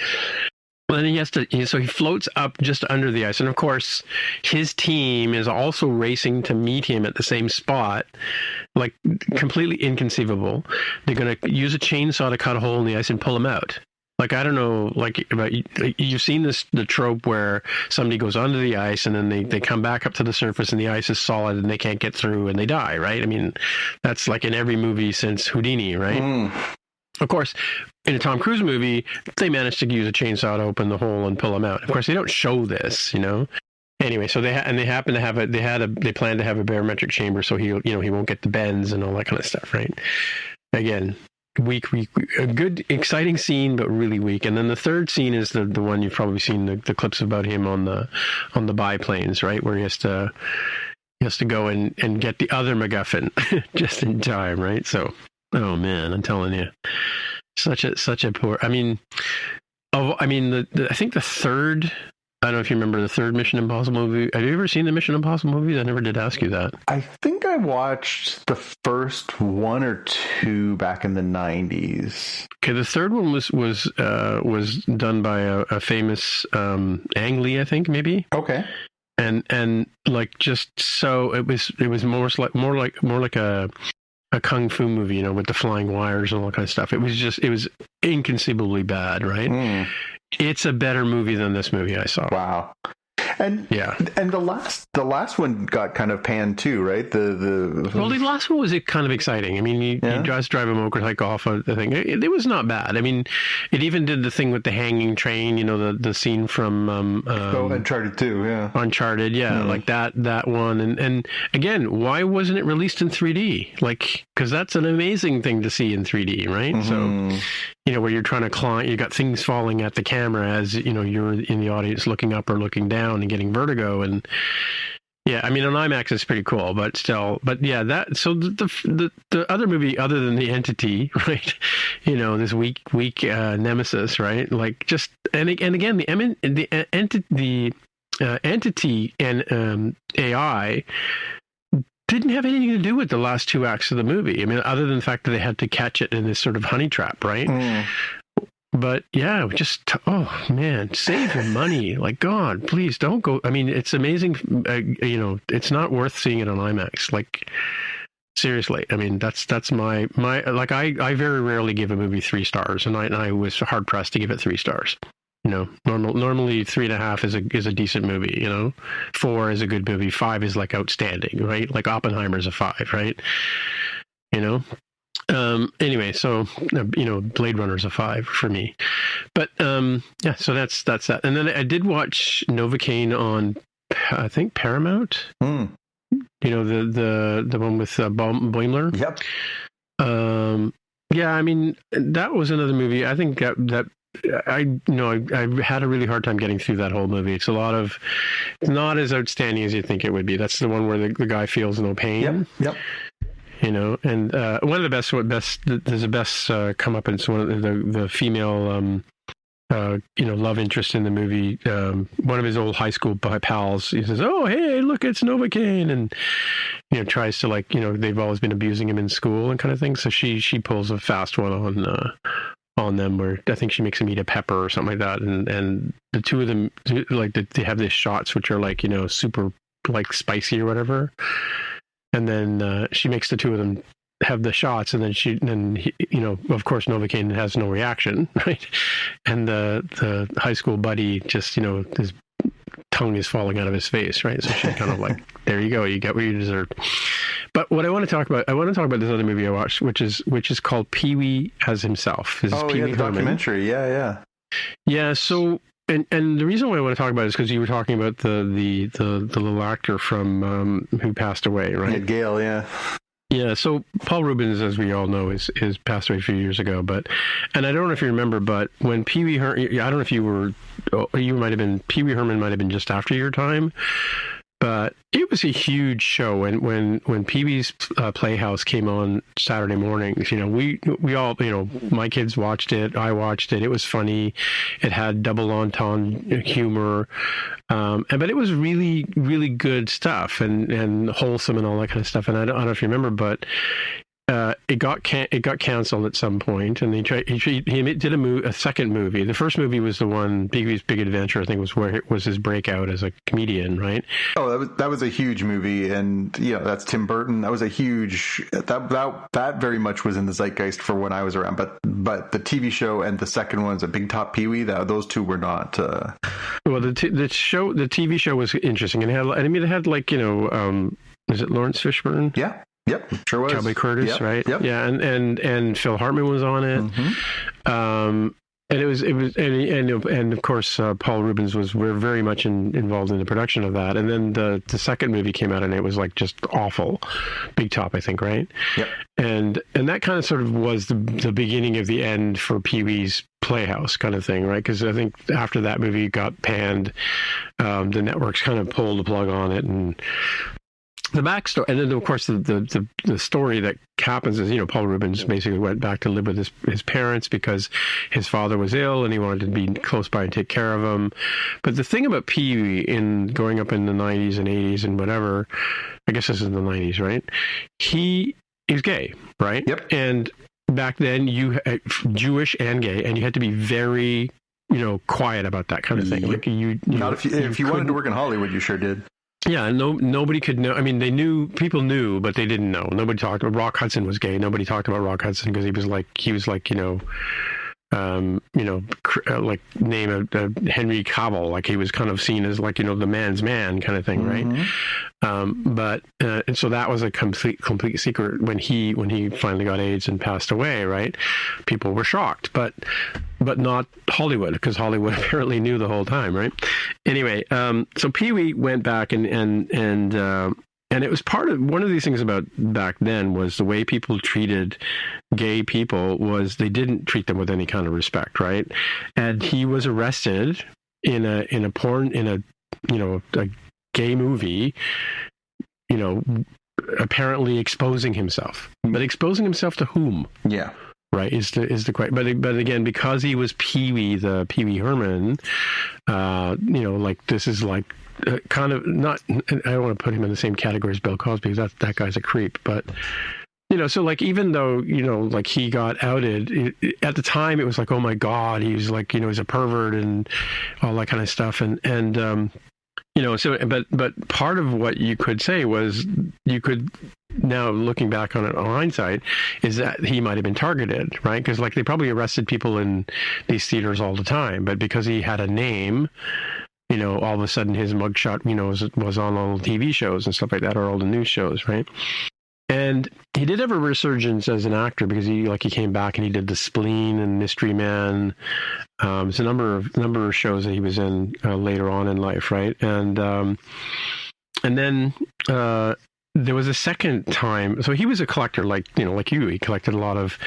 Well, then so he floats up just under the ice. And of course, his team is also racing to meet him at the same spot, like completely inconceivable. They're going to use a chainsaw to cut a hole in the ice and pull him out. Like, I don't know, like, you've seen the trope where somebody goes under the ice and then they come back up to the surface and the ice is solid and they can't get through and they die, right? I mean, that's like in every movie since Houdini, right? Mm. Of course, in a Tom Cruise movie, they managed to use a chainsaw to open the hole and pull him out. Of course, they don't show this, you know? Anyway, so they happen to have they plan to have a barometric chamber so he won't get the bends and all that kind of stuff, right? Again, weak, a good, exciting scene, but really weak. And then the third scene is the one you've probably seen the clips about him on the biplanes, right, where he has to go and get the other MacGuffin just in time, right? So, oh man, I'm telling you, such a poor. I mean, I think the third. I don't know if you remember the third Mission Impossible movie. Have you ever seen the Mission Impossible movies? I never did ask you that. I think I watched the first one or two back in the 90s. Okay, the third one was done by a famous Ang Lee, I think, maybe. Okay. And like, just so it was more like a kung fu movie, you know, with the flying wires and all that kind of stuff. It was inconceivably bad, right? Mm. It's a better movie than this movie I saw. Wow. And the last one got kind of panned too, right? The last one was kind of exciting. I mean, he just drive a motorcycle off of the thing. It was not bad. I mean, it even did the thing with the hanging train. You know, the scene from Uncharted 2, yeah. Uncharted, yeah, like that one. And again, why wasn't it released in 3D? Like, because that's an amazing thing to see in 3D, right? Mm-hmm. So, you know, where you're trying to climb, you got things falling at the camera as, you know, you're in the audience looking up or looking down and getting vertigo. And yeah, I mean, on IMAX it's pretty cool, but yeah, so the other movie, other than The Entity, right? You know, this weak nemesis, right? Like, just, and again, the Entity and AI didn't have anything to do with the last two acts of the movie. I mean, other than the fact that they had to catch it in this sort of honey trap, right? Mm. But yeah, just, oh man, save your money. Like, God, please don't go. I mean, it's amazing. You know, it's not worth seeing it on IMAX. Like, seriously. I mean, that's my, like, I very rarely give a movie 3 stars, and I was hard pressed to give it 3 stars. You know, normally 3.5 is a decent movie. You know, 4 is a good movie. 5 is like outstanding, right? Like Oppenheimer's a 5, right? You know. Anyway, so you know, Blade Runner's a 5 for me. But yeah, so that's that. And then I did watch Novocaine on, I think, Paramount. Mm. You know, the one with Boimler. Yep. Yeah, I mean, that was another movie. I think that. I had a really hard time getting through that whole movie. It's not as outstanding as you think it would be. That's the one where the guy feels no pain. Yep. You know, and one of the best there's a best comeuppance. One of the female love interest in the movie. One of his old high school pals. He says, "Oh, hey, look, it's Novocaine," and you know, tries to, like, you know, they've always been abusing him in school and kind of thing. So she pulls a fast one on them, where I think she makes them eat a pepper or something like that, and the two of them, like, they have these shots which are, like, you know, super, like, spicy or whatever, and then she makes the two of them have the shots, and then he, you know, of course Novocaine has no reaction, right? And the high school buddy just, you know, his tongue is falling out of his face, right? So she kind of like There you go. You got what you deserved. But what I want to talk about this other movie I watched, which is called Pee-wee as Himself. This is Pee-wee the documentary. Yeah. Yeah. So, and the reason why I want to talk about it is because you were talking about the little actor from who passed away, right? Yeah, Gail. Yeah. Yeah, so Paul Rubens, as we all know, is passed away a few years ago. And I don't know if you remember, but when Pee-wee Herman, I don't know if Pee-wee Herman might have been just after your time, but it was a huge show. And when Pee-wee's Playhouse came on Saturday mornings, we all, my kids watched it. I watched it. It was funny. It had double entendre humor. But it was really, really good stuff and wholesome and all that kind of stuff. And I don't know if you remember, but it got canceled at some point, and he did a second movie. The first movie was the one, Pee-wee's Big Adventure, I think, was where it was his breakout as a comedian, right? Oh, that was a huge movie, and that's Tim Burton. That was a huge that very much was in the zeitgeist for when I was around. But the TV show and the second one's a Big Top Pee-wee. Those two were not. Well, the TV show was interesting, and it had like is it Lawrence Fishburne? Yeah. Yep, sure was. Cowboy Curtis, right? Yep. Yeah, and Phil Hartman was on it. Mm-hmm. And it was and of course Paul Rubens was very much involved in the production of that. And then the second movie came out, and it was like just awful. Big Top, I think, right? Yep. And that kind of sort of was the beginning of the end for Pee-wee's Playhouse kind of thing, right? Because I think after that movie got panned, the networks kind of pulled the plug on it, and the backstory, and then of course the story that happens is Paul Rubens basically went back to live with his parents because his father was ill and he wanted to be close by and take care of him. But the thing about Pee-wee in growing up in the 90s and 80s and whatever, I guess this is the 90s, right? He is gay, right? Yep. And back then you Jewish and gay, and you had to be very quiet about that kind of thing. Yep. Like not if you wanted to work in Hollywood, you sure did. Yeah, nobody could know. I mean, people knew, but they didn't know. Nobody talked. Rock Hudson was gay. Nobody talked about Rock Hudson because he was like like name of Henry Cavill, like he was kind of seen as like the man's man kind of thing, right? But and so that was a complete secret when he finally got AIDS and passed away, right? People were shocked, but not Hollywood, because Hollywood apparently knew the whole time, right? Anyway, so Pee-wee went back and it was part of one of these things about back then was the way people treated gay people was they didn't treat them with any kind of respect, right? And he was arrested in a gay movie, apparently exposing himself. But exposing himself to whom? Yeah. Right, is the question. But again, because he was Pee-wee, the Pee-wee Herman, like this is like kind of not. I don't want to put him in the same category as Bill Cosby, because that guy's a creep. But so like even though like he got outed at the time, it was like, oh my God, he's like he's a pervert and all that kind of stuff, and so but part of what you could say was you could. Now, looking back on it on hindsight, is that he might have been targeted, right? Because like they probably arrested people in these theaters all the time, but because he had a name, all of a sudden his mugshot, was on all the TV shows and stuff like that, or all the news shows, right? And he did have a resurgence as an actor because he came back and he did The Spleen and Mystery Man. There's a number of shows that he was in later on in life, right? And then. There was a second time. So he was a collector, like you. He collected a lot of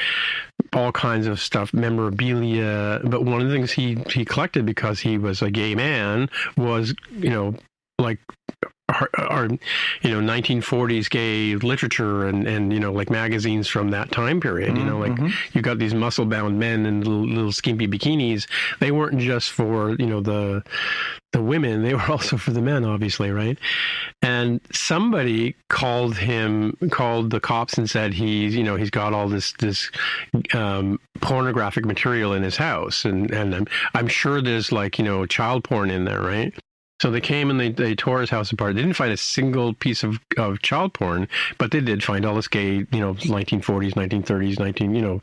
all kinds of stuff, memorabilia. But one of the things he collected because he was a gay man was, like our 1940s gay literature and like magazines from that time period. You got these muscle bound men in little skimpy bikinis. They weren't just for the women, they were also for the men, obviously, right? And somebody called the cops and said he's got all this pornographic material in his house, and I'm sure there's child porn in there, right? So they came and they tore his house apart. They didn't find a single piece of child porn, but they did find all this gay, 1940s, 1930s,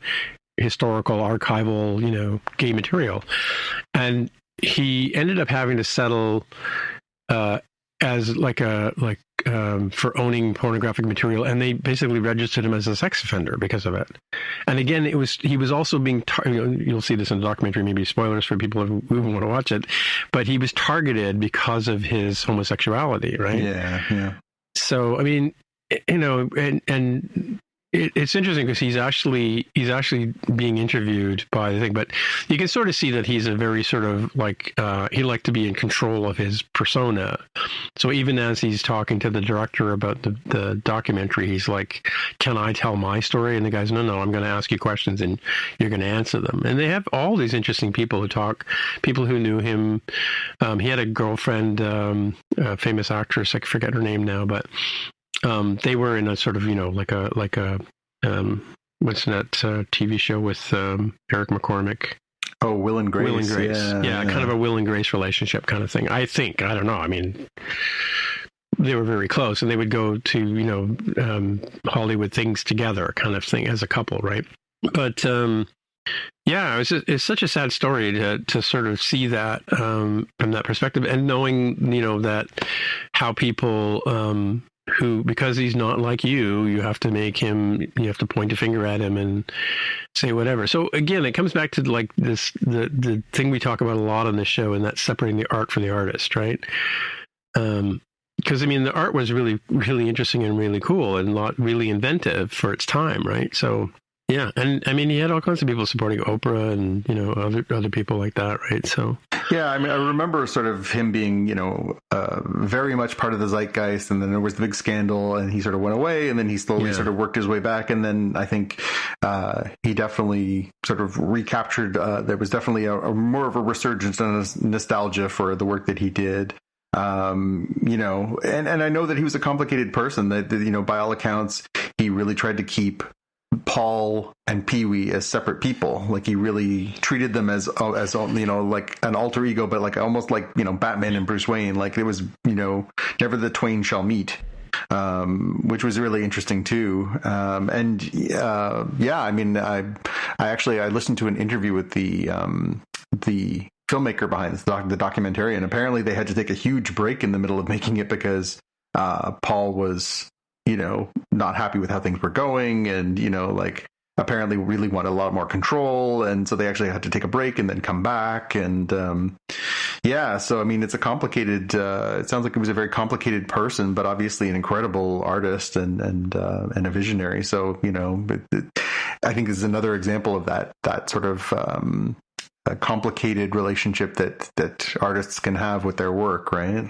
historical, archival, gay material. And he ended up having to settle as for owning pornographic material, and they basically registered him as a sex offender because of it. And again, he was also being you'll see this in the documentary, maybe spoilers for people who want to watch it, but he was targeted because of his homosexuality, right? Yeah. So I mean, and it's interesting because he's actually being interviewed by the thing, but you can sort of see that he's a very sort of he liked to be in control of his persona. So even as he's talking to the director about the documentary, he's like, "Can I tell my story?" And the guy's, "No, I'm going to ask you questions and you're going to answer them." And they have all these interesting people who talk, people who knew him. He had a girlfriend, a famous actress, I forget her name now, but they were in a sort of, like a what's that TV show with Eric McCormick? Oh, Will and Grace. Will and Grace. Yeah, kind of a Will and Grace relationship kind of thing. I don't know. I mean, they were very close, and they would go to, Hollywood things together kind of thing as a couple, right? But yeah, it's such a sad story to sort of see that from that perspective, and knowing, that how people who, because he's not like you have to you have to point a finger at him and say whatever. So again, it comes back to like this, the thing we talk about a lot on this show, and that's separating the art from the artist, right? Because I mean, the art was really, really interesting and really cool and really inventive for its time, right? So yeah, and I mean, he had all kinds of people supporting Oprah and other people like that, right? So yeah, I mean, I remember sort of him being very much part of the zeitgeist, and then there was the big scandal, and he sort of went away, and then he slowly sort of worked his way back, and then I think he definitely sort of recaptured. There was definitely a more of a resurgence and nostalgia for the work that he did. And I know that he was a complicated person. That by all accounts, he really tried to keep Paul and Pee-wee as separate people. Like, he really treated them as like an alter ego, but like almost like Batman and Bruce Wayne. Like, it was never the twain shall meet, which was really interesting too. I mean, I listened to an interview with the filmmaker behind the documentary, and apparently they had to take a huge break in the middle of making it because Paul was not happy with how things were going, and apparently really wanted a lot more control, and so they actually had to take a break and then come back. And so I mean, it's a complicated it sounds like it was a very complicated person, but obviously an incredible artist and a visionary. So I think this is another example of that sort of a complicated relationship that artists can have with their work, right?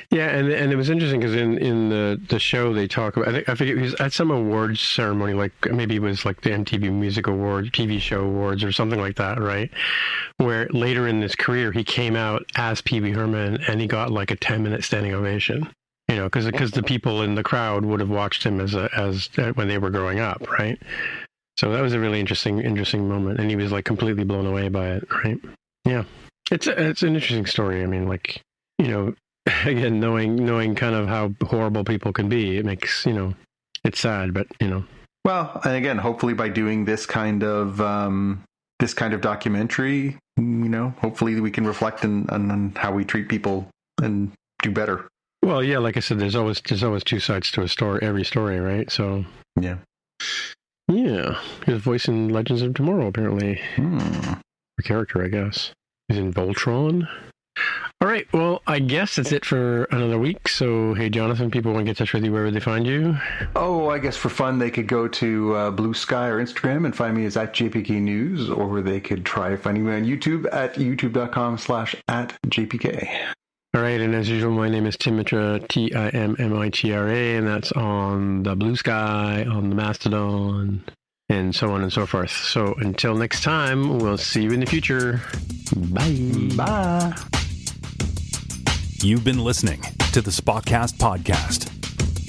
Yeah, and it was interesting because in the show they talk about, I forget, it was at some awards ceremony, like maybe it was like the MTV Music Awards, TV Show Awards, or something like that, right? Where later in his career he came out as Pee Wee Herman, and he got like a 10-minute standing ovation, because the people in the crowd would have watched him as when they were growing up, right? So that was a really interesting moment, and he was like completely blown away by it, right? Yeah, it's an interesting story. I mean, like, again, knowing kind of how horrible people can be, it makes, it's sad, but Well, and again, hopefully by doing this kind of documentary, hopefully we can reflect on how we treat people and do better. Well, yeah, like I said, there's always two sides to a story, every story, right? So yeah, his voice in Legends of Tomorrow, apparently. The character, I guess, he's in Voltron. All right, well, I guess that's it for another week. So, hey, Jonathan, people want to get in touch with you, where would they find you? Oh, I guess for fun, they could go to Blue Sky or Instagram and find me as @JPK News, or they could try finding me on YouTube at youtube.com/@JPK. All right, and as usual, my name is Tim Mitra, Timmitra, and that's on the Blue Sky, on the Mastodon, and so on and so forth. So until next time, we'll see you in the future. Bye. Bye. You've been listening to the Spotcast podcast.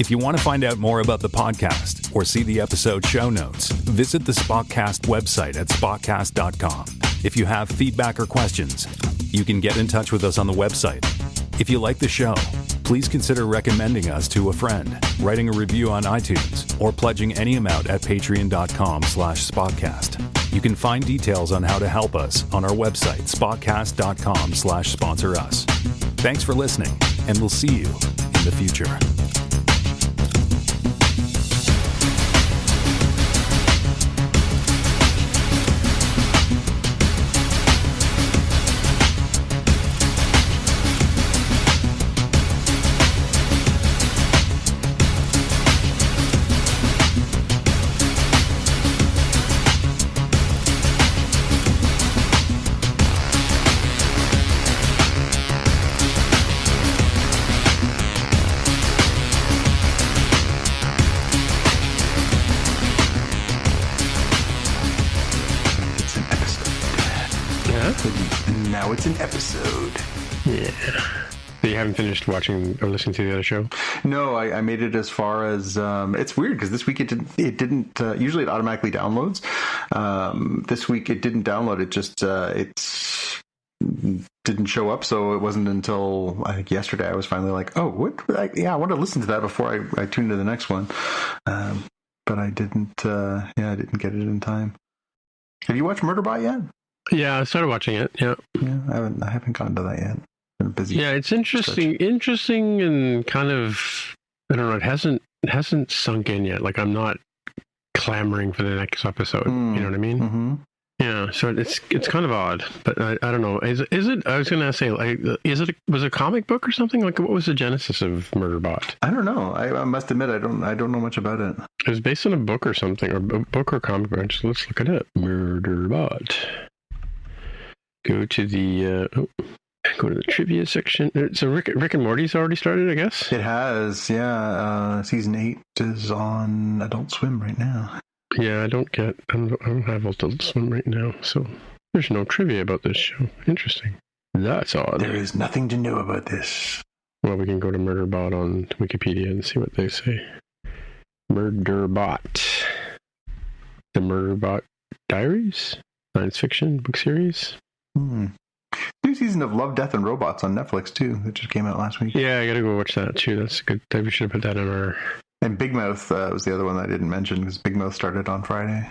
If you want to find out more about the podcast or see the episode show notes, visit the Spotcast website at spotcast.com. If you have feedback or questions, you can get in touch with us on the website. If you like the show, please consider recommending us to a friend, writing a review on iTunes, or pledging any amount at patreon.com/spotcast. You can find details on how to help us on our website, spotcast.com/sponsor us. Thanks for listening, and we'll see you in the future. Now it's an episode. Yeah. So you haven't finished watching or listening to the other show? No, I made it as far as it's weird because this week it didn't usually it automatically downloads. This week it didn't download. It just didn't show up. So it wasn't until I think yesterday I was finally like, oh, what? I want to listen to that before I tune to the next one. But I didn't. I didn't get it in time. Have you watched Murderbot yet? Yeah, I started watching it. Yeah, I haven't gotten to that yet. Been busy. Yeah, it's interesting, and kind of, I don't know. It hasn't sunk in yet. Like I'm not clamoring for the next episode. You know what I mean? Mm-hmm. Yeah. So it's kind of odd, but I don't know. Is it? I was gonna say, like, was it a comic book or something? Like, what was the genesis of Murderbot? I don't know. I must admit, I don't know much about it. It was based on a book or something, or a book or comic book. Let's look it up. Murderbot. Go to the trivia section. So Rick and Morty's already started, I guess? It has, yeah. Season 8 is on Adult Swim right now. Yeah, I don't have Adult Swim right now, so there's no trivia about this show. Interesting. That's odd. There is nothing to know about this. Well, we can go to Murderbot on Wikipedia and see what they say. Murderbot. The Murderbot Diaries? Science fiction book series? New season of Love, Death, and Robots on Netflix too. That just came out last week. Yeah, I gotta go watch that too. That's good. We should have put that in our. And Big Mouth was the other one that I didn't mention because Big Mouth started on Friday.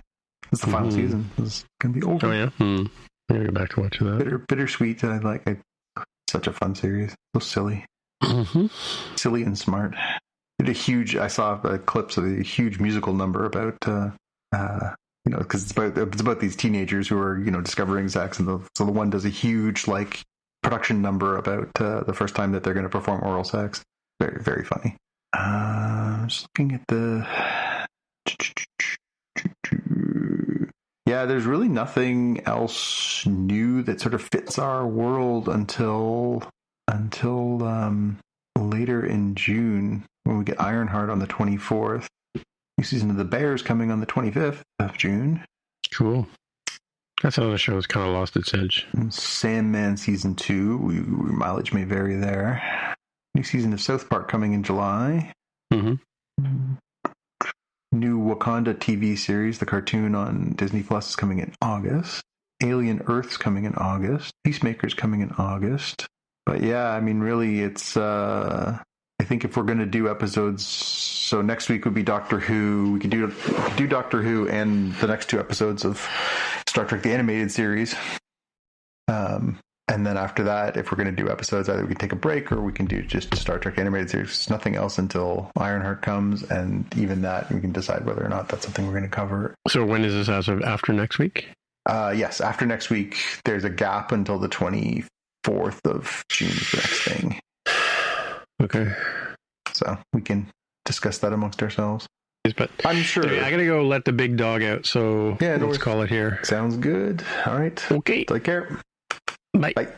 It's the final season. It's gonna be over. Oh yeah. I'm gonna go back to watching that. Bittersweet. I like it. Such a fun series. So silly. Silly and smart. Did a huge. I saw clips of a huge musical number about. Because it's about these teenagers who are, discovering sex, and so the one does a huge production number about the first time that they're going to perform oral sex. Very, very funny. Just looking at the. Yeah, there's really nothing else new that sort of fits our world until later in June when we get Ironheart on the 24th. New season of The Bears coming on the 25th of June. Cool. That's how the show's kind of lost its edge. And Sandman season 2. Mileage may vary there. New season of South Park coming in July. Mm-hmm. New Wakanda TV series, the cartoon on Disney Plus, is coming in August. Alien Earth's coming in August. Peacemaker's coming in August. But yeah, I mean, really, it's... I think if we're going to do episodes, so next week would be Doctor Who. We could do Doctor Who and the next 2 episodes of Star Trek: The Animated Series. And then after that, if we're going to do episodes, either we can take a break or we can do just Star Trek Animated Series. Nothing else until Ironheart comes, and even that we can decide whether or not that's something we're going to cover. So when is this as of after next week? Yes, after next week. There's a gap until the 24th of June is the next thing. Okay. So we can discuss that amongst ourselves. But I'm sure. I gotta go let the big dog out, so yeah, let's call it here. Sounds good. All right. Okay. Take care. Bye. Bye.